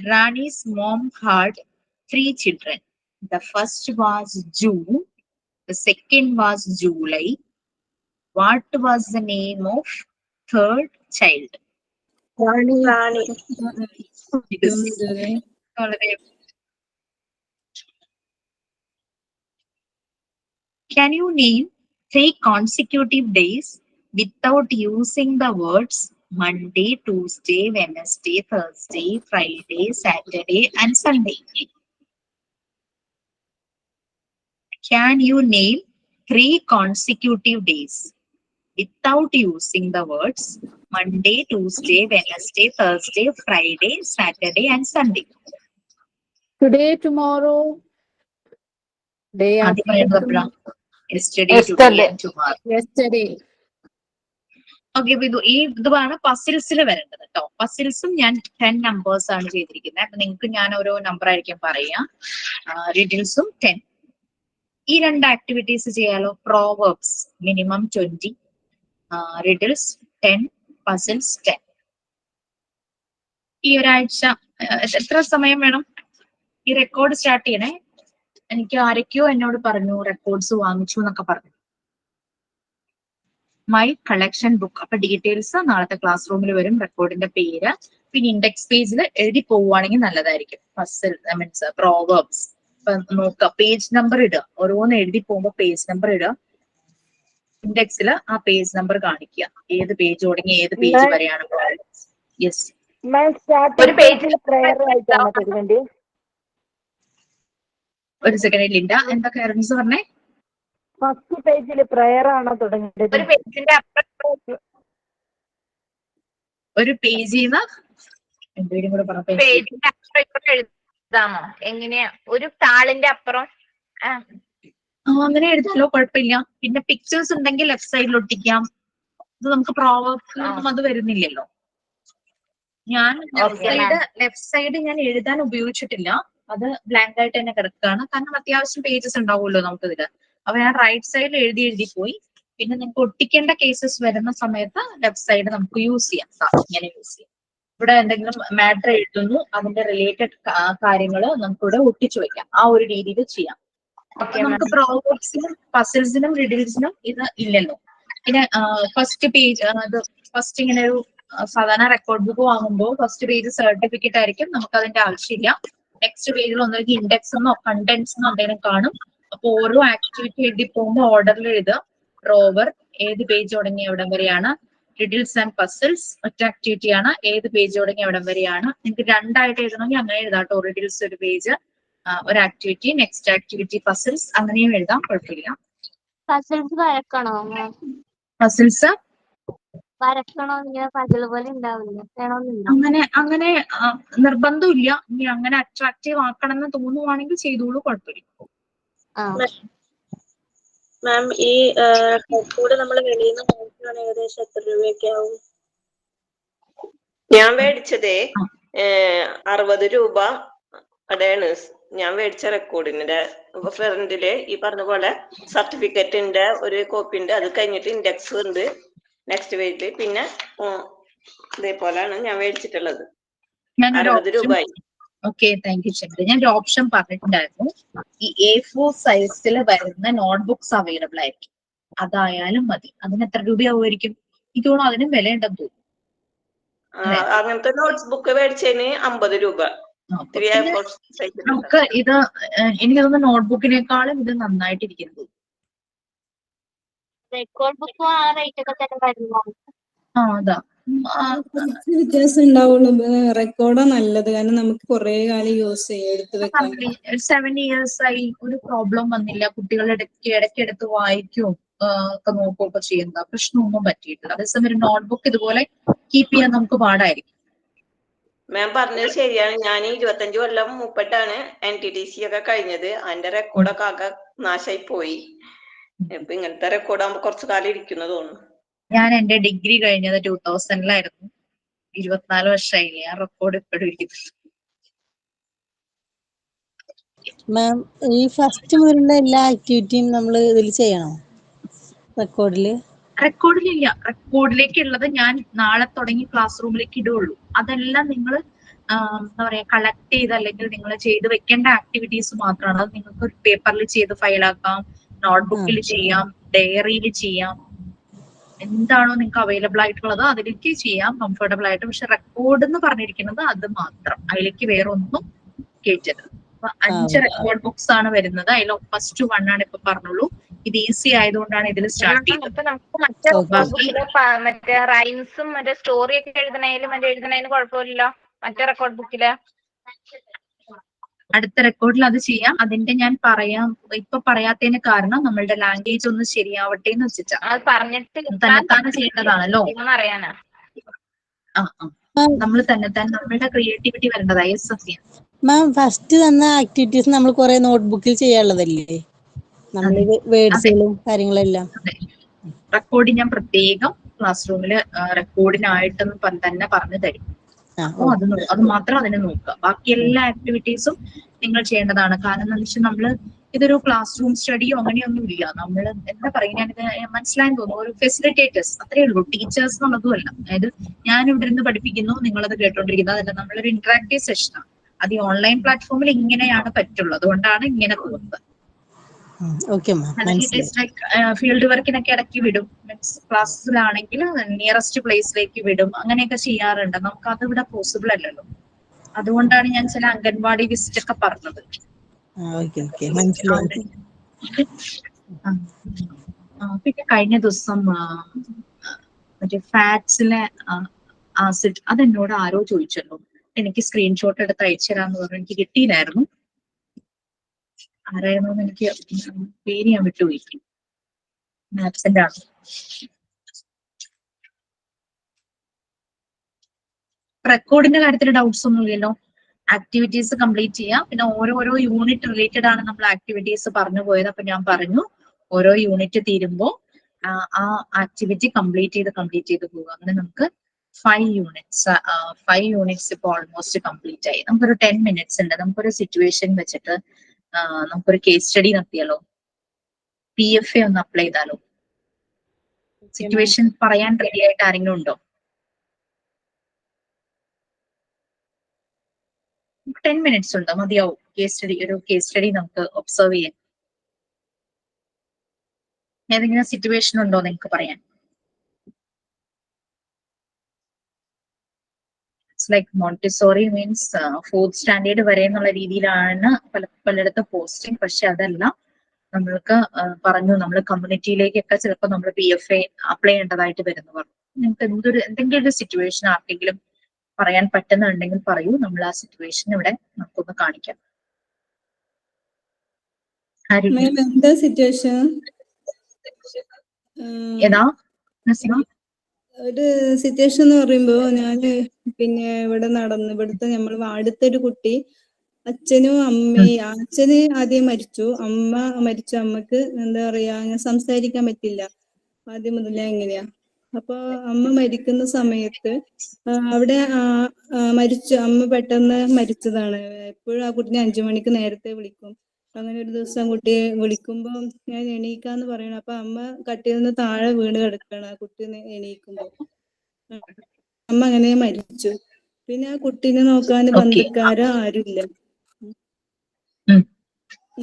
Rani's mom had 3 children. The first was June. The second was July. What was the name of 3rd child? Rani. Can you name 3 consecutive days without using the words Monday, Tuesday, Wednesday, Thursday, Friday, Saturday, and Sunday? Can you name 3 consecutive days without using the words Monday, Tuesday, Wednesday, Thursday, Friday, Saturday, and Sunday? Today, tomorrow, day after tomorrow. Yesterday, today, and tomorrow. Yesterday. Okay, അപ്പൊ ഇതാണ് പസിൽസിൽ വരേണ്ടത് കേട്ടോ. പസിൽസും ഞാൻ 10 numbers ആണ് ചെയ്തിരിക്കുന്നത്. അപ്പൊ നിങ്ങൾക്ക് ഞാൻ ഓരോ നമ്പർ ആയിരിക്കും പറയാ. റിഡിൽസും 10. ഈ 2 ആക്ടിവിറ്റീസ് ചെയ്യാലോ. Proverbs minimum 20, riddles 10, puzzles 10. ഈ ഒരാഴ്ച എത്ര സമയം വേണം ഈ റെക്കോർഡ് സ്റ്റാർട്ട് ചെയ്യണേ? എനിക്ക് ആരൊക്കെയോ എന്നോട് പറഞ്ഞു റെക്കോർഡ്സ് വാങ്ങിച്ചു എന്നൊക്കെ പറഞ്ഞു. My collection book. അപ്പൊ ഡീറ്റെയിൽസ് നാളത്തെ ക്ലാസ് റൂമിൽ വരും. റെക്കോർഡിന്റെ പേര്, പിന്നെ ഇൻഡെക്സ് പേജിൽ എഴുതി പോവുകയാണെങ്കിൽ നല്ലതായിരിക്കും. Puzzle means proverbs. ഇപ്പൊ നോക്കുക, പേജ് നമ്പർ ഇടുക. ഓരോന്ന് എഴുതി പോകുമ്പോൾ പേജ് നമ്പർ ഇടുക. ഇൻഡെക്സിൽ ആ പേജ് നമ്പർ കാണിക്കുക, ഏത് പേജ് തുടങ്ങി ഏത് പേജ് വരെയാണ് പ്രോബ്ലംസ്. യെസ്, ഒരു പേജിൽ പ്രയർ ആയിട്ടാണ് തരുന്നത്. ഒരു സെക്കൻഡ് ലിൻഡ, എന്താ കാര്യംസ് പറഞ്ഞേ? ഫസ്റ്റ് പേജിൽ പ്രയർ ആണോ തുടങ്ങേണ്ടത്? ഒരു പേജിന്റെ അപ്പുറം, ഒരു പേജിൽ നിന്ന് എന്തെങ്കിലും കൂടെ പറഞ്ഞു. പേജിന്റെ അപ്പുറം ഇപ്പുറം എഴുതാമോ? എങ്ങനെയാ? ഒരു താളിന്റെ അപ്പുറം അങ്ങനെ എഴുതാലോ, കുഴപ്പമില്ല. പിന്നെ പിക്ചേഴ്സ് ഉണ്ടെങ്കിൽ ലെഫ്റ്റ് സൈഡിൽ ഒട്ടിക്കാം. ഇത് നമുക്ക് പ്രോബ്ലം അത് വരുന്നില്ലല്ലോ. ഞാൻ ലെഫ്റ്റ് സൈഡ് ഞാൻ എഴുതാൻ ഉപയോഗിച്ചിട്ടില്ല, അത് ബ്ലാങ്ക് ആയിട്ട് തന്നെ കിടക്കുകയാണ്. കാരണം അത്യാവശ്യം പേജസ് ഉണ്ടാവുമല്ലോ നമുക്ക് ഇതില്. അപ്പൊ ഞാൻ റൈറ്റ് സൈഡിൽ എഴുതി പോയി. പിന്നെ നിങ്ങൾക്ക് ഒട്ടിക്കേണ്ട കേസസ് വരുന്ന സമയത്ത് ലെഫ്റ്റ് സൈഡ് നമുക്ക് യൂസ് ചെയ്യാം. ഇങ്ങനെ യൂസ് ചെയ്യാം. ഇവിടെ എന്തെങ്കിലും മാറ്റർ എഴുതുന്നു, അതിന്റെ റിലേറ്റഡ് കാര്യങ്ങൾ നമുക്കിവിടെ ഒട്ടിച്ചു വെക്കാം. ആ ഒരു രീതിയിൽ ചെയ്യാം. നമുക്ക് പ്രോബ്ലംസിനും പസിൽസിനും റിഡിൽസിനും ഇത് ഇല്ലല്ലോ. പിന്നെ ഫസ്റ്റ് പേജ്, അത് ഫസ്റ്റ് ഇങ്ങനെ ഒരു സാധാരണ റെക്കോർഡ് ബുക്ക് വാങ്ങുമ്പോൾ ഫസ്റ്റ് പേജ് സർട്ടിഫിക്കറ്റ് ആയിരിക്കും, നമുക്ക് അതിന്റെ ആവശ്യമില്ല. നെക്സ്റ്റ് പേജിൽ ഒന്നെങ്കിൽ ഇൻഡെക്സ് എന്നോ കണ്ടന്റ്സ് എന്നോ എന്തെങ്കിലും കാണും. അപ്പൊ ഓരോ ആക്ടിവിറ്റി എഴുതി പോകുമ്പോൾ ഓർഡറിൽ എഴുതുക. റോവർ ഏത് പേജ് തുടങ്ങി എവിടം വരെയാണ്. റിഡിൽസ് ആൻഡ് പസിൽസ് ഒറ്റ ആക്ടിവിറ്റി ആണ്, ഏത് പേജ് തുടങ്ങി എവിടം വരെയാണ്. നിങ്ങൾക്ക് രണ്ടായിട്ട് എഴുതണമെങ്കിൽ അങ്ങനെ എഴുതാട്ടോ. റിഡിൽസ് ഒരു പേജ്, ഒരു ആക്ടിവിറ്റി, നെക്സ്റ്റ് ആക്ടിവിറ്റി പസിൽസ്, അങ്ങനെയും എഴുതാം, കുഴപ്പമില്ല. പസിൽസ് വരക്കണോ? പസിൽസ് വരക്കണോ? ഇങ്ങനെ പസിൽ പോലെ ഉണ്ടാവില്ല, അങ്ങനെ നിർബന്ധമില്ല. ഇനി അങ്ങനെ അട്രാക്റ്റീവ് ആക്കണം എന്ന് തോന്നുവാണെങ്കിൽ ചെയ്തോളൂ, കുഴപ്പമില്ല. മാം, ഈ കൂടെ നമ്മൾ വെളിയിൽ നിന്ന് വാങ്ങിക്കുകയാണെങ്കിൽ ഏകദേശം എത്ര രൂപയൊക്കെ ആവും? ഞാൻ മേടിച്ചതേ 60 രൂപ അതാണ് ഞാൻ മേടിച്ച റെക്കോർഡിന്റെ ഫ്രണ്ടില് ഈ പറഞ്ഞ പോലെ സർട്ടിഫിക്കറ്റിന്റെ ഒരു കോപ്പി ഉണ്ട്. അത് കഴിഞ്ഞിട്ട് ഇൻഡെക്സ് ഉണ്ട് നെക്സ്റ്റ് പേജില്. പിന്നെ ഇതേപോലെയാണ് ഞാൻ മേടിച്ചിട്ടുള്ളത്. 60 രൂപയായി. Okay, thank U Chandra. ഞാൻ ഒരു ഓപ്ഷൻ പറഞ്ഞിട്ടുണ്ടായിരുന്നു, ഈ A4 സൈസിൽ വരുന്ന നോട്ട്ബുക്സ് അവൈലബിൾ ആയിരിക്കും. അതായാലും മതി. അതിന് എത്ര രൂപയാവുമായിരിക്കും? എനിക്ക് തോന്നുന്നു അതിനും വില ഉണ്ടെന്ന് തോന്നുന്നു. അങ്ങനത്തെ നോട്ട്സ് ബുക്ക് മേടിച്ചതിന് 50 രൂപ. നമുക്ക് ഇത് എനിക്ക് തോന്നുന്നു നോട്ട്ബുക്കിനേക്കാളും ഇത് നന്നായിട്ടിരിക്കുന്നത്. റെക്കോർഡ് ബുക്ക് ആ റേറ്റ് ഒക്കെ തന്നെ വരുന്നു. അതാ വ്യത്യാസം ഉണ്ടാവുള്ളൂ. റെക്കോർഡാ നല്ലത്, കാരണം നമുക്ക് കുറെ കാലം യൂസ് ചെയ്യാം, എടുത്ത് വെക്കാം. 7 years ആയി ഒരു പ്രോബ്ലം വന്നില്ല. കുട്ടികൾ ഇടയ്ക്കെടുത്ത് വായിക്കും ഒക്കെ നോക്കുകയൊക്കെ ചെയ്യുന്ന പ്രശ്നമൊന്നും പറ്റിയിട്ടില്ല. അതേസമയം ഒരു നോട്ട്ബുക്ക് ഇതുപോലെ കീപ്പ് ചെയ്യാൻ നമുക്ക് പാടായിരിക്കും. മാം പറഞ്ഞത് ശരിയാണ്. ഞാൻ 25 കൊല്ലം മുമ്പിട്ടാണ് NTTC ഒക്കെ കഴിഞ്ഞത്. അതിന്റെ റെക്കോർഡൊക്കെ ആകെ നാശമായി പോയി. ഇപ്പൊ ഇങ്ങനത്തെ റെക്കോർഡ് ആകുമ്പോ കുറച്ചു കാലം ഇരിക്കുന്നു തോന്നുന്നു. ഞാൻ എന്റെ ഡിഗ്രി കഴിഞ്ഞത് 2000-ലായിരുന്നു. 24 വർഷമായില്ലേ, ആ റെക്കോർഡ് ഇപ്പോഴും ഇരിക്കുന്നു. മാം, ഈ ഫസ്റ്റ് മുതലുള്ള എല്ലാ ആക്ടിവിറ്റിയും നമ്മൾ ഇതിൽ ചെയ്യണോ? റെക്കോർഡിലില്ല. റെക്കോർഡിലേക്കുള്ളത് ഞാൻ നാളെ തുടങ്ങി ക്ലാസ് റൂമിലേക്ക് ഇടുകയുള്ളൂ. അതെല്ലാം നിങ്ങൾ എന്താ പറയാ കളക്ട് ചെയ്ത് അല്ലെങ്കിൽ നിങ്ങൾ ചെയ്ത് വെക്കേണ്ട ആക്ടിവിറ്റീസ് മാത്രമാണ്. അത് നിങ്ങൾക്ക് ഒരു പേപ്പറിൽ ചെയ്ത് ഫയലാക്കാം, നോട്ട്ബുക്കിൽ ചെയ്യാം, ഡയറിയിൽ ചെയ്യാം. എന്താണോ നിങ്ങൾക്ക് അവൈലബിൾ ആയിട്ടുള്ളത് അതിലേക്ക് ചെയ്യാം കംഫർട്ടബിൾ ആയിട്ട്. പക്ഷെ റെക്കോർഡ് എന്ന് പറഞ്ഞിരിക്കുന്നത് അത് മാത്രം, അതിലേക്ക് വേറെ ഒന്നും കേറ്റരുത്. അപ്പൊ 5 റെക്കോർഡ് ബുക്സ് ആണ് വരുന്നത്. അതിൽ ഫസ്റ്റ് 1 ആണ് ഇപ്പൊ പറഞ്ഞോളൂ. ഇത് ഈസി ആയതുകൊണ്ടാണ് ഇതിൽ സ്റ്റാർട്ട് ചെയ്തത്. മറ്റേ റൈംസും മറ്റേ സ്റ്റോറി ഒക്കെ എഴുതണേലും കുഴപ്പമില്ലല്ലോ മറ്റേ റെക്കോർഡ് ബുക്കില്. അടുത്ത റെക്കോർഡിൽ അത് ചെയ്യാം. അതിന്റെ ഞാൻ ഇപ്പൊ പറയാത്തതിന് കാരണം നമ്മളുടെ ലാംഗ്വേജ് ഒന്ന് ശരിയാവട്ടെ എന്ന് വെച്ചിട്ടാ. അത് പറഞ്ഞിട്ട് തന്നെത്താനെ ചെയ്യേണ്ടതാണല്ലോ. അറിയാനാ നമ്മൾ തന്നെത്താൻ നമ്മളുടെ ക്രിയേറ്റിവിറ്റി വരേണ്ടതായി. മാം, ഫസ്റ്റ് തന്ന ആക്ടിവിറ്റീസ് നമ്മൾ കുറെ നോട്ട്ബുക്കിൽ ചെയ്യാനുള്ളതല്ലേ? വേർഡ്സുകളും കാര്യങ്ങളെല്ലാം റെക്കോർഡ് ഞാൻ പ്രത്യേകം ക്ലാസ് റൂമില് റെക്കോർഡിനായിട്ടെന്ന് തന്നെ പറഞ്ഞു തരും. അപ്പൊ അത് മാത്രം അതിനെ നോക്കുക. ബാക്കി എല്ലാ ആക്ടിവിറ്റീസും നിങ്ങൾ ചെയ്യേണ്ടതാണ്. കാരണം എന്താ വെച്ചാൽ നമ്മള് ഇതൊരു ക്ലാസ് റൂം സ്റ്റഡിയോ അങ്ങനെയൊന്നും ഇല്ല. നമ്മൾ എന്താ പറയുക, ഞാനിത് മനസ്സിലായെന്ന് തോന്നുന്നു, ഒരു ഫെസിലിറ്റേറ്റേഴ്സ് അത്രേ ഉള്ളൂ, ടീച്ചേഴ്സ് എന്നുള്ളതുമല്ല. അതായത് ഞാൻ ഇവിടെ ഇരുന്ന് പഠിപ്പിക്കുന്നു, നിങ്ങളത് കേട്ടോണ്ടിരിക്കുന്നു, അതല്ല, നമ്മളൊരു ഇന്ററാക്റ്റീവ് സെഷനാണ്. അത് ഈ ഓൺലൈൻ പ്ലാറ്റ്ഫോമിൽ ഇങ്ങനെയാണ് പറ്റുള്ളൂ, അതുകൊണ്ടാണ് ഇങ്ങനെ പോകുന്നത്. ഫീൽഡ് വർക്കിനൊക്കെ ഇടയ്ക്ക് വിടും, മീൻസ് ക്ലാസ്സിലാണെങ്കിൽ നിയറസ്റ്റ് പ്ലേസിലേക്ക് വിടും, അങ്ങനെയൊക്കെ ചെയ്യാറുണ്ട്. നമുക്ക് അത് ഇവിടെ പോസിബിൾ അല്ലല്ലോ. അതുകൊണ്ടാണ് ഞാൻ ചില അംഗൻവാടി വിസിറ്റ് ഒക്കെ പറഞ്ഞത്. പിന്നെ കഴിഞ്ഞ ദിവസം മറ്റേ ഫാറ്റ്സിലെ ആസിഡ് അതെന്നോട് ആരോ ചോദിച്ചല്ലോ, എനിക്ക് സ്ക്രീൻഷോട്ട് എടുത്ത് അയച്ചു തരാന്ന് പറഞ്ഞു, എനിക്ക് കിട്ടിയില്ലായിരുന്നു. ആരായിരുന്നു എനിക്ക് പേര് ഞാൻ വിട്ടുപോയി, ആബ്സെന്റ് ആണ്. റെക്കോർഡിന്റെ കാര്യത്തിൽ ഡൗട്ട്സ് ഒന്നും ഇല്ലല്ലോ. ആക്ടിവിറ്റീസ് കംപ്ലീറ്റ് ചെയ്യാം. പിന്നെ ഓരോരോ യൂണിറ്റ് റിലേറ്റഡ് ആണ് നമ്മൾ ആക്ടിവിറ്റീസ് പറഞ്ഞു പോയത്. അപ്പൊ ഞാൻ പറഞ്ഞു ഓരോ യൂണിറ്റ് തീരുമ്പോൾ ആ ആക്ടിവിറ്റി കംപ്ലീറ്റ് ചെയ്ത് പോകുക. അങ്ങനെ നമുക്ക് 5 യൂണിറ്റ്സ് ഇപ്പോൾ ഓൾമോസ്റ്റ് കംപ്ലീറ്റ് ആയി. നമുക്കൊരു 10 മിനിറ്റ്സ് ഉണ്ട്. നമുക്കൊരു സിറ്റുവേഷൻ വെച്ചിട്ട് നമുക്കൊരു കേസ് സ്റ്റഡി നടത്തിയാലോ? PFA ഒന്ന് അപ്ലൈ ചെയ്താലോ? സിറ്റുവേഷൻ പറയാൻ റെഡി ആയിട്ട് ആരെങ്കിലും ഉണ്ടോ? 10 മിനിറ്റ്സ് ഉണ്ട്, മതിയാവും. ഒരു കേസ് സ്റ്റഡി നമുക്ക് ഒബ്സർവ് ചെയ്യാൻ. ഏതെങ്കിലും സിറ്റുവേഷൻ ഉണ്ടോ നിങ്ങൾക്ക് പറയാൻ? It's like Montessori means 4th standard വരെ എന്നുള്ള രീതിയിലാണ് പലയിടത്തും പോസ്റ്റിംഗ്. പക്ഷെ അതല്ല, നമ്മൾക്ക് പറഞ്ഞു നമ്മൾ കമ്മ്യൂണിറ്റിയിലേക്കൊക്കെ ചിലപ്പോൾ നമ്മൾ PFA അപ്ലൈ ചെയ്യേണ്ടതായിട്ട് വരുന്നു പറഞ്ഞു. നിങ്ങൾക്ക് എന്തെങ്കിലും ഒരു സിറ്റുവേഷൻ ആർക്കെങ്കിലും പറയാൻ പറ്റുന്നുണ്ടെങ്കിൽ പറയൂ, നമ്മൾ ആ സിറ്റുവേഷൻ ഇവിടെ നമുക്കൊന്ന് കാണിക്കാം. എന്താ സിറ്റുവേഷൻ? ഏതാ നസീമ? ഒരു സിറ്റുവേഷൻ എന്ന് പറയുമ്പോ ഞാന് പിന്നെ ഇവിടുത്തെ നമ്മൾ വാർഡത്തെ ഒരു കുട്ടി, അച്ഛനും അമ്മയും, അച്ഛന് ആദ്യം മരിച്ചു, അമ്മ മരിച്ചു. അമ്മക്ക് എന്താ പറയാ, അങ്ങനെ സംസാരിക്കാൻ പറ്റില്ല ആദ്യം മുതലേ എങ്ങനെയാ. അപ്പൊ അമ്മ മരിക്കുന്ന സമയത്ത് അവിടെ അമ്മ പെട്ടെന്ന് മരിച്ചതാണ്. എപ്പോഴും ആ കുട്ടിനെ 5 മണിക്ക് നേരത്തെ വിളിക്കും. അങ്ങനെ ഒരു ദിവസം കുട്ടിയെ വിളിക്കുമ്പോ ഞാൻ എണീക്കാന്ന് പറയണം. അപ്പൊ അമ്മ കട്ടിൽ നിന്ന് താഴെ വീണ് കിടക്കണം. ആ കുട്ടി എണീക്കുമ്പോ അമ്മ അങ്ങനെ മരിച്ചു. പിന്നെ ആ കുട്ടീനെ നോക്കാൻ ബന്ധുക്കാരോ ആരുമില്ല.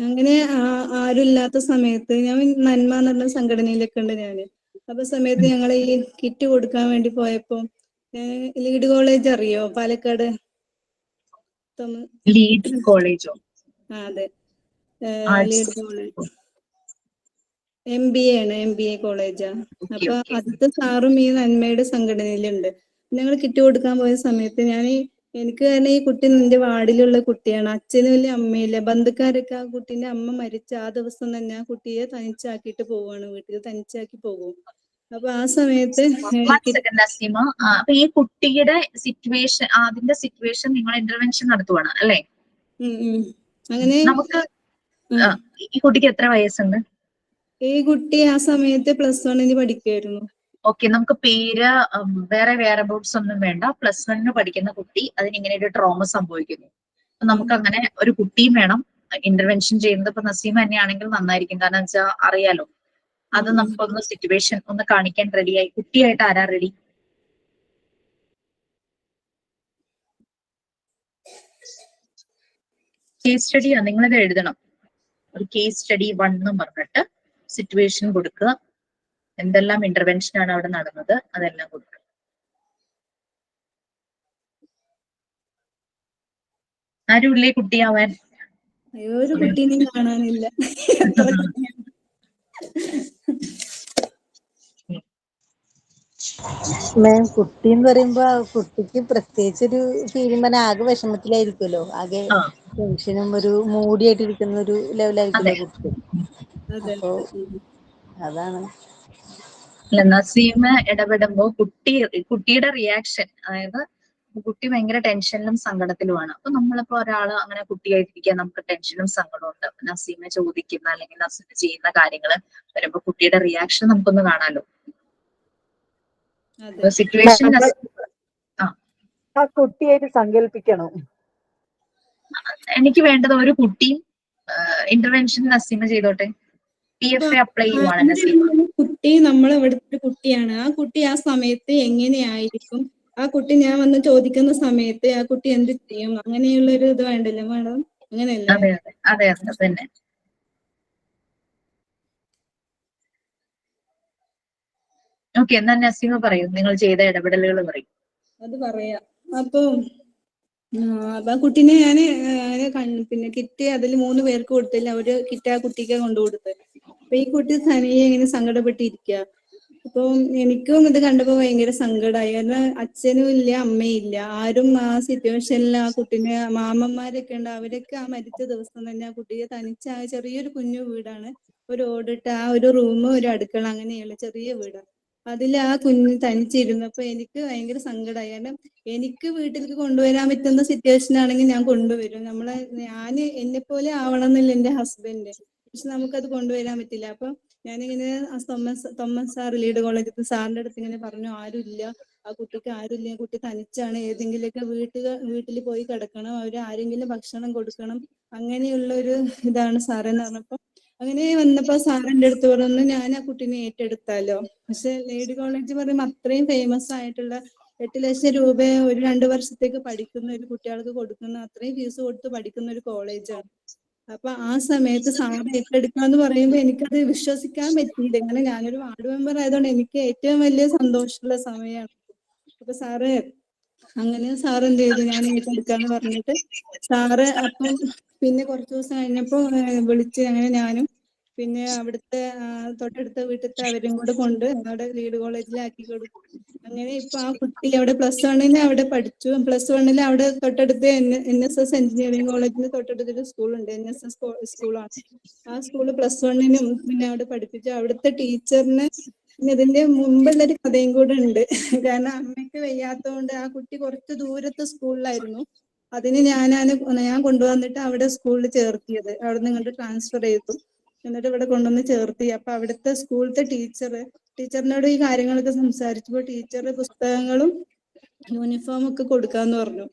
അങ്ങനെ ആരുമില്ലാത്ത സമയത്ത് ഞാൻ നന്മ എന്ന് പറഞ്ഞ സംഘടനയിലൊക്കെ ഉണ്ട് ഞാന്. അപ്പൊ സമയത്ത് ഞങ്ങള് ഈ കിറ്റ് കൊടുക്കാൻ വേണ്ടി പോയപ്പോ ലീഡ് കോളേജ് അറിയോ? പാലക്കാട് ലീഡ് കോളേജോ? അതെ, ലീഡ് കോളേജ് MBA കോളേജാ. അപ്പൊ അടുത്ത സാറും ഈ നന്മയുടെ സംഘടനയിലുണ്ട്. ഞങ്ങൾ കിറ്റ് കൊടുക്കാൻ പോയ സമയത്ത് എനിക്ക് തന്നെ ഈ കുട്ടി നിന്റെ വാർഡിലുള്ള കുട്ടിയാണ്, അച്ഛനും ഇല്ല അമ്മയില്ല, ബന്ധുക്കാരൊക്കെ ആ കുട്ടീന്റെ അമ്മ മരിച്ച ആ ദിവസം തന്നെ ആ കുട്ടിയെ തനിച്ചാക്കിയിട്ട് പോവാണ്, വീട്ടിൽ തനിച്ചാക്കി പോകും. അപ്പൊ ആ സമയത്ത് നസീമ, അപ്പൊ ഈ കുട്ടിയുടെ സിറ്റുവേഷൻ, അതിന്റെ സിറ്റുവേഷൻ നിങ്ങൾ ഇന്റർവെൻഷൻ നടത്തുവാണ് അല്ലേ? അങ്ങനെ നമുക്ക് ഈ കുട്ടിക്ക് എത്ര വയസ്സുണ്ട്? ഈ കുട്ടി ആ സമയത്ത് +1 പഠിക്കുമായിരുന്നു. ഓക്കെ, നമുക്ക് പേര് വേറെ അബൌട്ട്സ് ഒന്നും വേണ്ട. +1 പഠിക്കുന്ന കുട്ടി, അതിനിങ്ങനെ ഒരു ട്രോമ സംഭവിക്കുന്നു. നമുക്ക് അങ്ങനെ ഒരു കുട്ടിയും വേണം ഇന്റർവെൻഷൻ ചെയ്യുന്നത്. ഇപ്പൊ നസീമ തന്നെയാണെങ്കിൽ നന്നായിരിക്കും, കാരണം വെച്ചാൽ അറിയാലോ. അത് നമുക്കൊന്ന് സിറ്റുവേഷൻ ഒന്ന് കാണിക്കാൻ റെഡിയായി. കുട്ടിയായിട്ട് ആരാ റെഡി? കേസ് സ്റ്റഡിയാ, നിങ്ങളിത് എഴുതണം. ഒരു കേസ് സ്റ്റഡി 1 എന്ന് പറഞ്ഞിട്ട് സിറ്റുവേഷൻ കൊടുക്കുക. എന്തെല്ലാം ഇന്റർവെൻഷൻ ആണ് അവിടെ നടന്നത് അതെല്ലാം കൊടുക്കുക. ആരുമില്ലേ കുട്ടിയാവാൻ? ഒരു കുട്ടീനെയും കാണാനില്ല. മാം, കുട്ടി എന്ന് പറയുമ്പോ കുട്ടിക്ക് പ്രത്യേകിച്ചൊരു ഫീലിംഗ് പറഞ്ഞാൽ ആകെ വിഷമത്തിലായിരിക്കുമല്ലോ, ആകെ ടെൻഷനും ഒരു മൂടിയായിട്ടിരിക്കുന്ന ഒരു ലെവലായിരിക്കുമല്ലോ കുട്ടി. അപ്പൊ അതാണ്. നസീമ ഇടപെടുമ്പോ കുട്ടിയുടെ റിയാക്ഷൻ, അതായത് കുട്ടി ഭയങ്കര ടെൻഷനിലും സങ്കടത്തിലുമാണ്. അപ്പൊ നമ്മളിപ്പോ ഒരാള് അങ്ങനെ കുട്ടിയായിട്ടിരിക്കാൻ നമുക്ക് ടെൻഷനും സങ്കടവും ഉണ്ട്. നസീമ ചോദിക്കുന്ന അല്ലെങ്കിൽ നസീമ ചെയ്യുന്ന കാര്യങ്ങള് വരുമ്പോ കുട്ടിയുടെ റിയാക്ഷൻ നമുക്കൊന്ന് കാണാലോ. സിറ്റുവേഷൻ കുട്ടിയായിട്ട് സങ്കല്പിക്കണം. എനിക്ക് വേണ്ടത് ഒരു കുട്ടിയും ഇന്റർവെൻഷൻ നസീമ ചെയ്തോട്ടെ. PFA അപ്ലൈ ചെയ്യുവാണ് നസീമ. കുട്ടി നമ്മളെ ഇവിടുത്തെ ഒരു കുട്ടിയാണ്. ആ കുട്ടി ആ സമയത്ത് എങ്ങനെയായിരിക്കും, ആ കുട്ടി ഞാൻ വന്ന് ചോദിക്കുന്ന സമയത്ത് ആ കുട്ടി എന്ത് ചെയ്യും, അങ്ങനെയുള്ള ഒരു ഇത് വേണ്ടല്ലോ മാഡം, അങ്ങനെയല്ലേ? അതെ അതെ അതെ അതെ തന്നെ. ഓക്കെ, എന്നാ നസീമ പറയൂ, നിങ്ങൾ ചെയ്ത ഇടപെടലുകൾ പറയും. അത് പറയാം. അപ്പൊ ആ കുട്ടീനെ ഞാന് പിന്നെ കിറ്റ് അതിൽ 3 പേർക്ക് കൊടുത്തില്ല, ഒരു കിറ്റ് ആ കുട്ടിക്ക് കൊണ്ടു കൊടുത്തത്. അപ്പൊ ഈ കുട്ടി തനിയെ ഇങ്ങനെ സങ്കടപ്പെട്ടിരിക്കുക. അപ്പൊ എനിക്കും ഇത് കണ്ടപ്പോ ഭയങ്കര സങ്കടമായി. കാരണം അച്ഛനും ഇല്ല അമ്മയും ഇല്ല, ആരും ആ സിറ്റുവേഷനിൽ ആ കുട്ടീനെ, മാമന്മാരൊക്കെ ഉണ്ട്, അവരൊക്കെ ആ മരിച്ച ദിവസം തന്നെ ആ കുട്ടിയെ തനിച്ച്, ആ ചെറിയൊരു കുഞ്ഞു വീടാണ്, ഒരു ഓടിട്ട ആ ഒരു റൂം, ഒരു അടുക്കള, അങ്ങനെയുള്ള ചെറിയ വീടാണ്. അതിൽ ആ കുഞ്ഞ് തനിച്ചിരുന്നപ്പോ എനിക്ക് ഭയങ്കര സങ്കടമായി. കാരണം എനിക്ക് വീട്ടിലേക്ക് കൊണ്ടുവരാൻ പറ്റുന്ന സിറ്റുവേഷൻ ആണെങ്കിൽ ഞാൻ കൊണ്ടുവരും. എന്നെ പോലെ ആവണം എന്നില്ല എന്റെ ഹസ്ബൻഡ്, പക്ഷെ നമുക്കത് കൊണ്ടുവരാൻ പറ്റില്ല. അപ്പൊ ഞാനിങ്ങനെ തോമസ് സാർ ലീഡ് കോളേജിൽ സാറിന്റെ അടുത്ത് ഇങ്ങനെ പറഞ്ഞു, ആരുമില്ല, ആ കുട്ടിക്ക് ആരുമില്ല, കുട്ടി തനിച്ചാണ്, ഏതെങ്കിലുമൊക്കെ വീട്ടിൽ പോയി കിടക്കണം, അവര് ആരെങ്കിലും ഭക്ഷണം കൊടുക്കണം, അങ്ങനെയുള്ള ഒരു ഇതാണ് സാറെന്ന് പറഞ്ഞപ്പോ, അങ്ങനെ വന്നപ്പോ സാറിന്റെ അടുത്ത് പറഞ്ഞു, ഞാൻ ആ കുട്ടീനെ ഏറ്റെടുത്താലോ. പക്ഷെ ലേഡി കോളേജ് പറയുമ്പോൾ അത്രയും ഫേമസ് ആയിട്ടുള്ള 8 ലക്ഷം രൂപ ഒരു 2 വർഷത്തേക്ക് പഠിക്കുന്ന ഒരു കുട്ടികൾക്ക് കൊടുക്കുന്ന, അത്രയും ഫീസ് കൊടുത്ത് പഠിക്കുന്ന ഒരു കോളേജാണ്. അപ്പൊ ആ സമയത്ത് സാറ് ഏറ്റെടുക്കാന്ന് പറയുമ്പോൾ എനിക്കത് വിശ്വസിക്കാൻ പറ്റിയില്ല. അങ്ങനെ ഞാനൊരു വാർഡ് മെമ്പർ ആയതുകൊണ്ട് എനിക്ക് ഏറ്റവും വലിയ സന്തോഷമുള്ള സമയമാണ്. അപ്പൊ സാറ് സാറ് എന്ത് ചെയ്തു, ഞാൻ ഏറ്റെടുക്കാന്ന് പറഞ്ഞിട്ട് സാറ് അപ്പം പിന്നെ കുറച്ച് ദിവസം കഴിഞ്ഞപ്പോ വിളിച്ച്, അങ്ങനെ ഞാനും പിന്നെ അവിടുത്തെ തൊട്ടടുത്ത വീട്ടിലത്തെ അവരും കൂടെ കൊണ്ട് അവിടെ ലീഡ് കോളേജിലാക്കി കൊടുത്തു. അങ്ങനെ ഇപ്പൊ ആ കുട്ടി അവിടെ +1 അവിടെ പഠിച്ചു. +1 അവിടെ തൊട്ടടുത്ത് NSS എഞ്ചിനീയറിംഗ് കോളേജിന് തൊട്ടടുത്തൊരു സ്കൂളുണ്ട്, NSS സ്കൂളാണ്. ആ സ്കൂള് +1 പിന്നെ അവിടെ പഠിപ്പിച്ചു. അവിടുത്തെ ടീച്ചറിന് പിന്നെ ഇതിന്റെ മുമ്പുള്ളൊരു കഥയും കൂടെ ഉണ്ട്. കാരണം അമ്മയ്ക്ക് വയ്യാത്തതുകൊണ്ട് ആ കുട്ടി കുറച്ച് ദൂരത്തെ സ്കൂളിലായിരുന്നു. അതിന് ഞാൻ കൊണ്ടുവന്നിട്ട് അവിടെ സ്കൂളിൽ ചേർത്തിയത്. അവിടെ നിന്ന് ഇങ്ങോട്ട് ട്രാൻസ്ഫർ ചെയ്തു, എന്നിട്ട് ഇവിടെ കൊണ്ടുവന്ന് ചേർത്തി. അപ്പൊ അവിടുത്തെ സ്കൂളത്തെ ടീച്ചറിനോട് ഈ കാര്യങ്ങളൊക്കെ സംസാരിച്ചപ്പോൾ ടീച്ചർ പുസ്തകങ്ങളും യൂണിഫോം ഒക്കെ കൊടുക്കാന്ന് പറഞ്ഞു.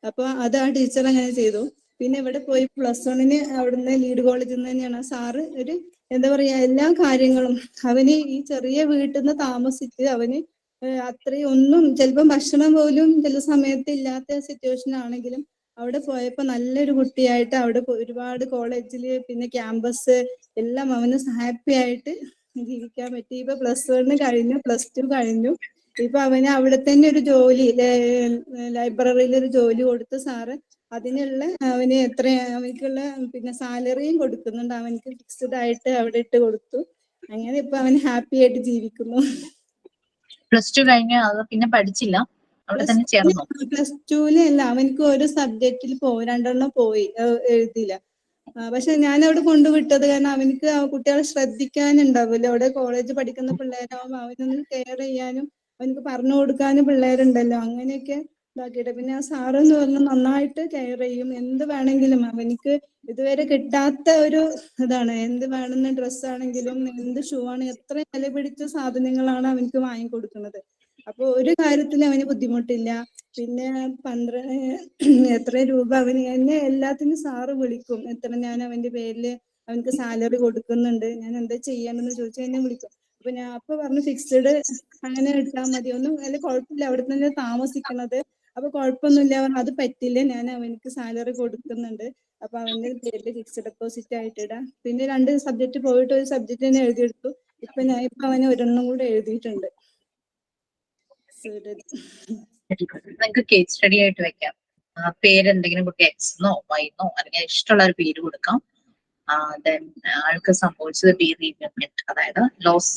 അപ്പൊ അത് ആ ടീച്ചർ അങ്ങനെ ചെയ്തു. പിന്നെ ഇവിടെ പോയി +1 അവിടുന്ന് ലീഡ് കോളേജിൽ നിന്ന് തന്നെയാണ് സാറ് ഒരു എന്താ പറയാ, എല്ലാ കാര്യങ്ങളും അവന് ഈ ചെറിയ വീട്ടിൽ നിന്ന് താമസിച്ച് അവന് അത്രയും ഒന്നും, ചിലപ്പം ഭക്ഷണം പോലും ചില സമയത്ത് ഇല്ലാത്ത സിറ്റുവേഷൻ ആണെങ്കിലും അവിടെ പോയപ്പോ നല്ലൊരു കുട്ടിയായിട്ട് അവിടെ ഒരുപാട് കോളേജില് പിന്നെ ക്യാമ്പസ് എല്ലാം അവന് ഹാപ്പി ആയിട്ട് ജീവിക്കാൻ പറ്റി. ഇപ്പൊ +1 കഴിഞ്ഞു, +2 കഴിഞ്ഞു. ഇപ്പൊ അവന് അവിടെ തന്നെ ഒരു ജോലി, ലൈബ്രറിയിൽ ഒരു ജോലി കൊടുത്ത് സാറ് അതിനുള്ള അവന് അവനക്കുള്ള പിന്നെ സാലറിയും കൊടുക്കുന്നുണ്ട്. അവനക്ക് ഫിക്സ്ഡ് ആയിട്ട് അവിടെ ഇട്ട് കൊടുത്തു. അങ്ങനെ ഇപ്പൊ അവൻ ഹാപ്പി ആയിട്ട് ജീവിക്കുന്നു. +2 കഴിഞ്ഞ അത് പിന്നെ പഠിച്ചില്ല, അവിടെ തന്നെ ചേർന്നു. +2 അല്ല, അവനക്ക് ഒരു സബ്ജക്റ്റിൽ 2 പോയി എഴുതിയില്ല. പക്ഷെ ഞാൻ അവിടെ കൊണ്ടുവിട്ടത് കാരണം അവനക്ക് കുട്ടികളെ ശ്രദ്ധിക്കാനുണ്ടാവില്ല. അവിടെ കോളേജ് പഠിക്കുന്ന പിള്ളേരാവുമ്പോൾ അവനൊന്ന് കെയർ ചെയ്യാനും അവനക്ക് പറഞ്ഞു കൊടുക്കാനും പിള്ളേരുണ്ടല്ലോ, അങ്ങനെയൊക്കെ ഇതാക്കിയിട്ട്. പിന്നെ ആ സാറെന്ന് പറഞ്ഞാൽ നന്നായിട്ട് കെയർ ചെയ്യും. എന്ത് വേണമെങ്കിലും അവനക്ക് ഇതുവരെ കിട്ടാത്ത ഒരു ഇതാണ്. എന്ത് വേണമെന്ന ഡ്രസ്സാണെങ്കിലും എന്ത് ഷൂ ആണ്, എത്ര വില പിടിച്ച സാധനങ്ങളാണ് അവനക്ക് വാങ്ങിക്കൊടുക്കുന്നത്. അപ്പൊ ഒരു കാര്യത്തിൽ അവന് ബുദ്ധിമുട്ടില്ല. പിന്നെ എത്ര രൂപ അവന് എന്നെ എല്ലാത്തിനും സാറ് വിളിക്കും. ഞാൻ അവന്റെ പേരില് അവനക്ക് സാലറി കൊടുക്കുന്നുണ്ട്, ഞാൻ എന്താ ചെയ്യണമെന്ന് ചോദിച്ചാൽ എന്നെ വിളിക്കും. അപ്പൊ ഞാൻ അപ്പൊ പറഞ്ഞു ഫിക്സ്ഡ് അങ്ങനെ ഇട്ടാൽ മതി, ഒന്നും അതിൽ കുഴപ്പമില്ല, അവിടെ തന്നെ താമസിക്കണത്, അപ്പൊ കുഴപ്പമൊന്നുമില്ല. അത് പറ്റില്ല, ഞാൻ അവനക്ക് സാലറി കൊടുക്കുന്നുണ്ട്, അപ്പൊ അവന്റെ പേരില് ഫിക്സ്ഡ് ഡെപ്പോസിറ്റ് ആയിട്ട് ഇടാം. പിന്നെ 2 സബ്ജക്ട് പോയിട്ട് ഒരു സബ്ജക്ട് തന്നെ എഴുതിയെടുത്തു. ഇപ്പൊ അവന് ഒരെണ്ണം കൂടെ എഴുതിയിട്ടുണ്ട്. നിങ്ങൾക്ക് കേസ് സ്റ്റഡി ആയിട്ട് വെക്കാം. പേരെന്തെങ്കിലും കുട്ടി X-നോ Y-നോ അല്ലെങ്കിൽ ഇഷ്ടമുള്ള ഒരു പേര് കൊടുക്കാം. ദെൻ ആൾക്ക് സംഭവിച്ചത് ബീറിമെന്റ്, അതായത് ലോസ്,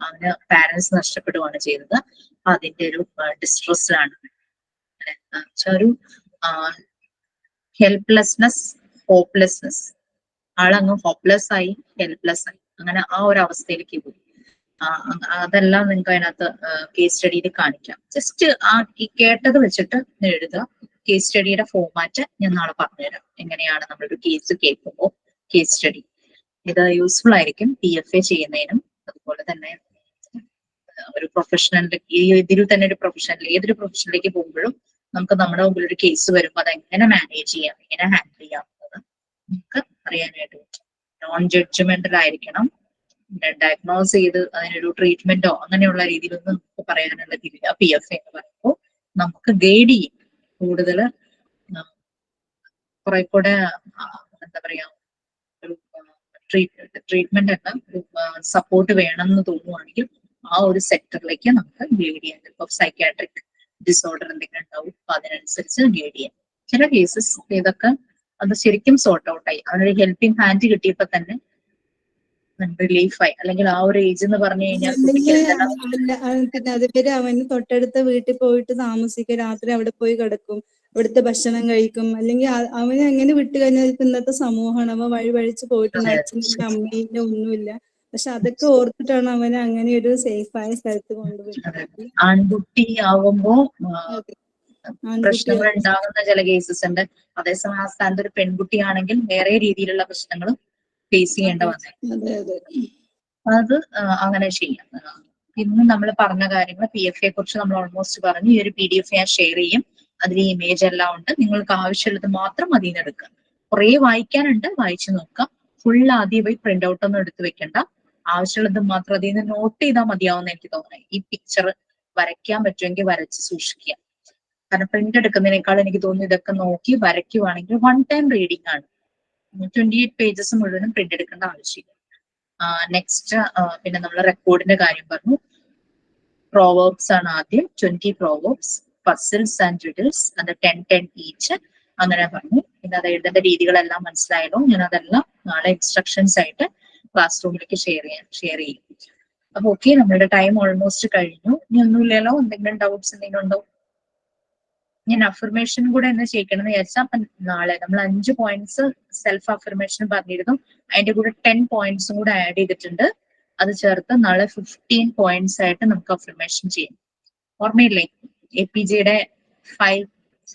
അവന് പാരന്റ്സ് നഷ്ടപ്പെടുകയാണ് ചെയ്തത്. അതിന്റെ ഒരു ഡിസ്ട്രസ്സിലാണ്, ഒരു ഹെൽപ്ലെസ്നെസ്, ഹോപ്പ്ലെസ്നെസ്. ആളങ്ങ് ഹോപ്പ്ലെസ് ആയി, ഹെൽപ്ലെസ് ആയി, അങ്ങനെ ആ ഒരു അവസ്ഥയിലേക്ക് പോയി. അതെല്ലാം നിങ്ങൾക്ക് അതിനകത്ത് കേസ് സ്റ്റഡിയിൽ കാണിക്കാം. ജസ്റ്റ് ഈ കേട്ടത് വെച്ചിട്ട് എഴുതുക. കേസ് സ്റ്റഡിയുടെ ഫോർമാറ്റ് ഞാൻ നാളെ പറഞ്ഞുതരാം, എങ്ങനെയാണ് നമ്മളൊരു കേസ് കേൾക്കുമ്പോൾ കേസ് സ്റ്റഡി. ഇത് യൂസ്ഫുൾ ആയിരിക്കും PFA ചെയ്യുന്നതിനും. അതുപോലെ തന്നെ ഒരു ഇതിൽ തന്നെ ഏതൊരു പ്രൊഫഷനിലേക്ക് പോകുമ്പോഴും നമുക്ക് നമ്മുടെ മുമ്പിൽ ഒരു കേസ് വരുമ്പോൾ അത് എങ്ങനെ മാനേജ് ചെയ്യാം, എങ്ങനെ ഹാൻഡിൽ ചെയ്യാം എന്നത് നമുക്ക് അറിയാനായിട്ട് പറ്റും. നോൺ ജഡ്ജ്മെന്റൽ ആയിരിക്കണം. ഡയഗ്നോസ് ചെയ്ത് അതിനൊരു ട്രീറ്റ്മെന്റോ അങ്ങനെയുള്ള രീതിയിലൊന്നും നമുക്ക് പറയാനുള്ള ഇതില്ല. PFA എന്ന് പറയുമ്പോൾ നമുക്ക് ഗൈഡ് ചെയ്യും. കൂടുതൽ കുറെ കൂടെ എന്താ പറയാ ഒരു ട്രീറ്റ്മെന്റ് അല്ല, ഒരു സപ്പോർട്ട് വേണം എന്ന് തോന്നുവാണെങ്കിൽ ആ ഒരു സെക്ടറിലേക്ക് നമുക്ക് ഗൈഡ് ചെയ്യാൻ. ഇപ്പൊ സൈക്യാട്രിക് ഡിസോർഡർ എന്തെങ്കിലും ഉണ്ടാവും, അപ്പൊ അതിനനുസരിച്ച് ഗൈഡ് ചെയ്യാം. ചില കേസസ് ഇതൊക്കെ അത് ശരിക്കും സോർട്ട് ഔട്ട് ആയി, അവനൊരു ഹെൽപ്പിംഗ് ഹാൻഡ് കിട്ടിയപ്പോ തന്നെ റിലീഫായി. അല്ലെങ്കിൽ ആ ഒരു ഏജ് എന്ന് പറഞ്ഞു കഴിഞ്ഞാൽ പിന്നെ അതുവരെ അവന് തൊട്ടടുത്ത വീട്ടിൽ പോയിട്ട് താമസിക്കുക, രാത്രി അവിടെ പോയി കിടക്കും, അവിടുത്തെ ഭക്ഷണം കഴിക്കും. അല്ലെങ്കിൽ അവന് എങ്ങനെ വിട്ടു കഴിഞ്ഞാൽ ഇന്നത്തെ സമൂഹമാണ്, അവൻ വഴിപഴിച്ച് പോയിട്ടുണ്ട്, അച്ഛനില്ല അമ്മയില്ല ഒന്നുമില്ല. പക്ഷെ അതൊക്കെ ഓർത്തിട്ടാണ് അവനെ അങ്ങനെ ഒരു സേഫായ സ്ഥലത്ത് കൊണ്ടുപോയി. ആൺകുട്ടി ആവുമ്പോ പ്രശ്നങ്ങൾ ഉണ്ടാകുന്ന ചില കേസസ് ഉണ്ട്. അതേസമയം ആ സ്ഥാനത്ത് ഒരു പെൺകുട്ടിയാണെങ്കിൽ വേറെ രീതിയിലുള്ള പ്രശ്നങ്ങളും ഫേസ് ചെയ്യേണ്ട വന്നേ. അത് അങ്ങനെ ചെയ്യാം. ഇന്ന് നമ്മൾ പറഞ്ഞ കാര്യങ്ങൾ PFA കുറിച്ച് നമ്മൾ ഓൾമോസ്റ്റ് പറഞ്ഞു. ഈ ഒരു PDF ഞാൻ ഷെയർ ചെയ്യും. അതിൽ ഈ ഇമേജ് എല്ലാം ഉണ്ട്. നിങ്ങൾക്ക് ആവശ്യമുള്ളത് മാത്രം അതിൽ നിന്ന് എടുക്കുക. കുറെ വായിക്കാനുണ്ട്, വായിച്ചു നോക്കുക. ഫുൾ ആദ്യം പോയി പ്രിന്റ് ഔട്ട് ഒന്നും എടുത്ത് വെക്കണ്ട. ആവശ്യമുള്ളത് മാത്രം അതിൽ നിന്ന് നോട്ട് ചെയ്താൽ മതിയാവുന്ന എനിക്ക് തോന്നുന്നത്. ഈ പിക്ചർ വരയ്ക്കാൻ പറ്റുമെങ്കിൽ വരച്ച് സൂക്ഷിക്കുക. കാരണം പ്രിന്റ് എടുക്കുന്നതിനേക്കാൾ എനിക്ക് തോന്നുന്നു ഇതൊക്കെ നോക്കി വരയ്ക്കുവാണെങ്കിൽ 1 ടൈം റീഡിംഗ് ആണ്. 28 പേജസ് മുഴുവനും പ്രിന്റ് എടുക്കേണ്ട ആവശ്യമില്ല. നെക്സ്റ്റ് പിന്നെ നമ്മൾ റെക്കോർഡിന്റെ കാര്യം പറഞ്ഞു. പ്രോവേർബ്സ് ആണ് ആദ്യം, 20 പ്രോവേർബ്സ്, പസിൽസ് ആൻഡ് റിഡിൽസ്, അത് 10 ഈച്ച് അങ്ങനെ പറഞ്ഞു. പിന്നെ അത് എഴുതേണ്ട രീതികളെല്ലാം മനസ്സിലായല്ലോ. ഞാൻ അതെല്ലാം നാളെ ഇൻസ്ട്രക്ഷൻസ് ആയിട്ട് ക്ലാസ് റൂമിലേക്ക് ഷെയർ ചെയ്യും. അപ്പൊ ഓക്കെ, നമ്മളുടെ ടൈം ഓൾമോസ്റ്റ് കഴിഞ്ഞു. ഇനി ഒന്നുമില്ലല്ലോ? എന്തെങ്കിലും ഡൗട്ട്സ് എന്തെങ്കിലും ഉണ്ടോ? ഞാൻ അഫർമേഷൻ കൂടെ എന്ന് ചെയ്യിക്കണം എന്ന് വിചാരിച്ചാൽ അപ്പൊ നാളെ നമ്മൾ 5 പോയിന്റ്സ് സെൽഫ് അഫർമേഷൻ പറഞ്ഞിരുന്നു. അതിന്റെ കൂടെ 10 പോയിന്റ്സും കൂടെ ആഡ് ചെയ്തിട്ടുണ്ട്. അത് ചേർത്ത് നാളെ 15 പോയിന്റ്സ് ആയിട്ട് നമുക്ക് അഫർമേഷൻ ചെയ്യാം. ഓർമ്മയില്ലേ? APJയുടെ 5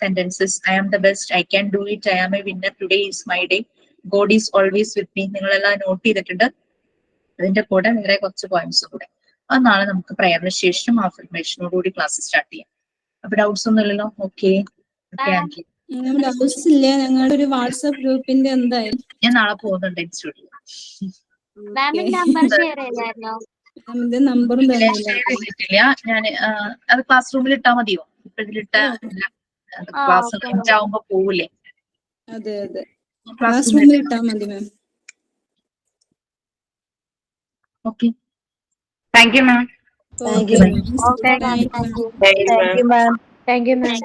sentences. I am the best, I can do it, I am a winner, today is my day, God is always with me. നിങ്ങളെല്ലാം നോട്ട് ചെയ്തിട്ടുണ്ട്. അതിന്റെ കൂടെ വേറെ കുറച്ച് പോയിന്റ്സ് കൂടെ. അത് നാളെ നമുക്ക് പ്രയറിന് ശേഷം അഫർമേഷനോടുകൂടി ക്ലാസ് സ്റ്റാർട്ട് ചെയ്യാം. അപ്പൊ ഡൗട്ട്സ് ഒന്നും ഇല്ലല്ലോ? ഓക്കെ, ഡൗട്ട്സ് ഇല്ല. ഞങ്ങളുടെ ഒരു വാട്സ്ആപ്പ് ഗ്രൂപ്പിന്റെ എന്തായി? ഞാൻ നാളെ പോകുന്നുണ്ട് ഇൻസ്റ്റിറ്റ്യൂട്ടിൽ. നമ്പറും ചെയ്തിട്ടില്ല ഞാൻ. അത് ക്ലാസ് റൂമിൽ ഇട്ടാ മതിയോ? ഇപ്പൊ ഇതിലിട്ട ക്ലാസ് ലെഞ്ച് ആവുമ്പോ പോവില്ലേ? അതെ അതെ, ക്ലാസ് റൂമിൽ ഇട്ടാ മതി ma'am. Okay, thank you ma'am. Thank you ma'am. Thank you ma'am. Thank you, ma'am.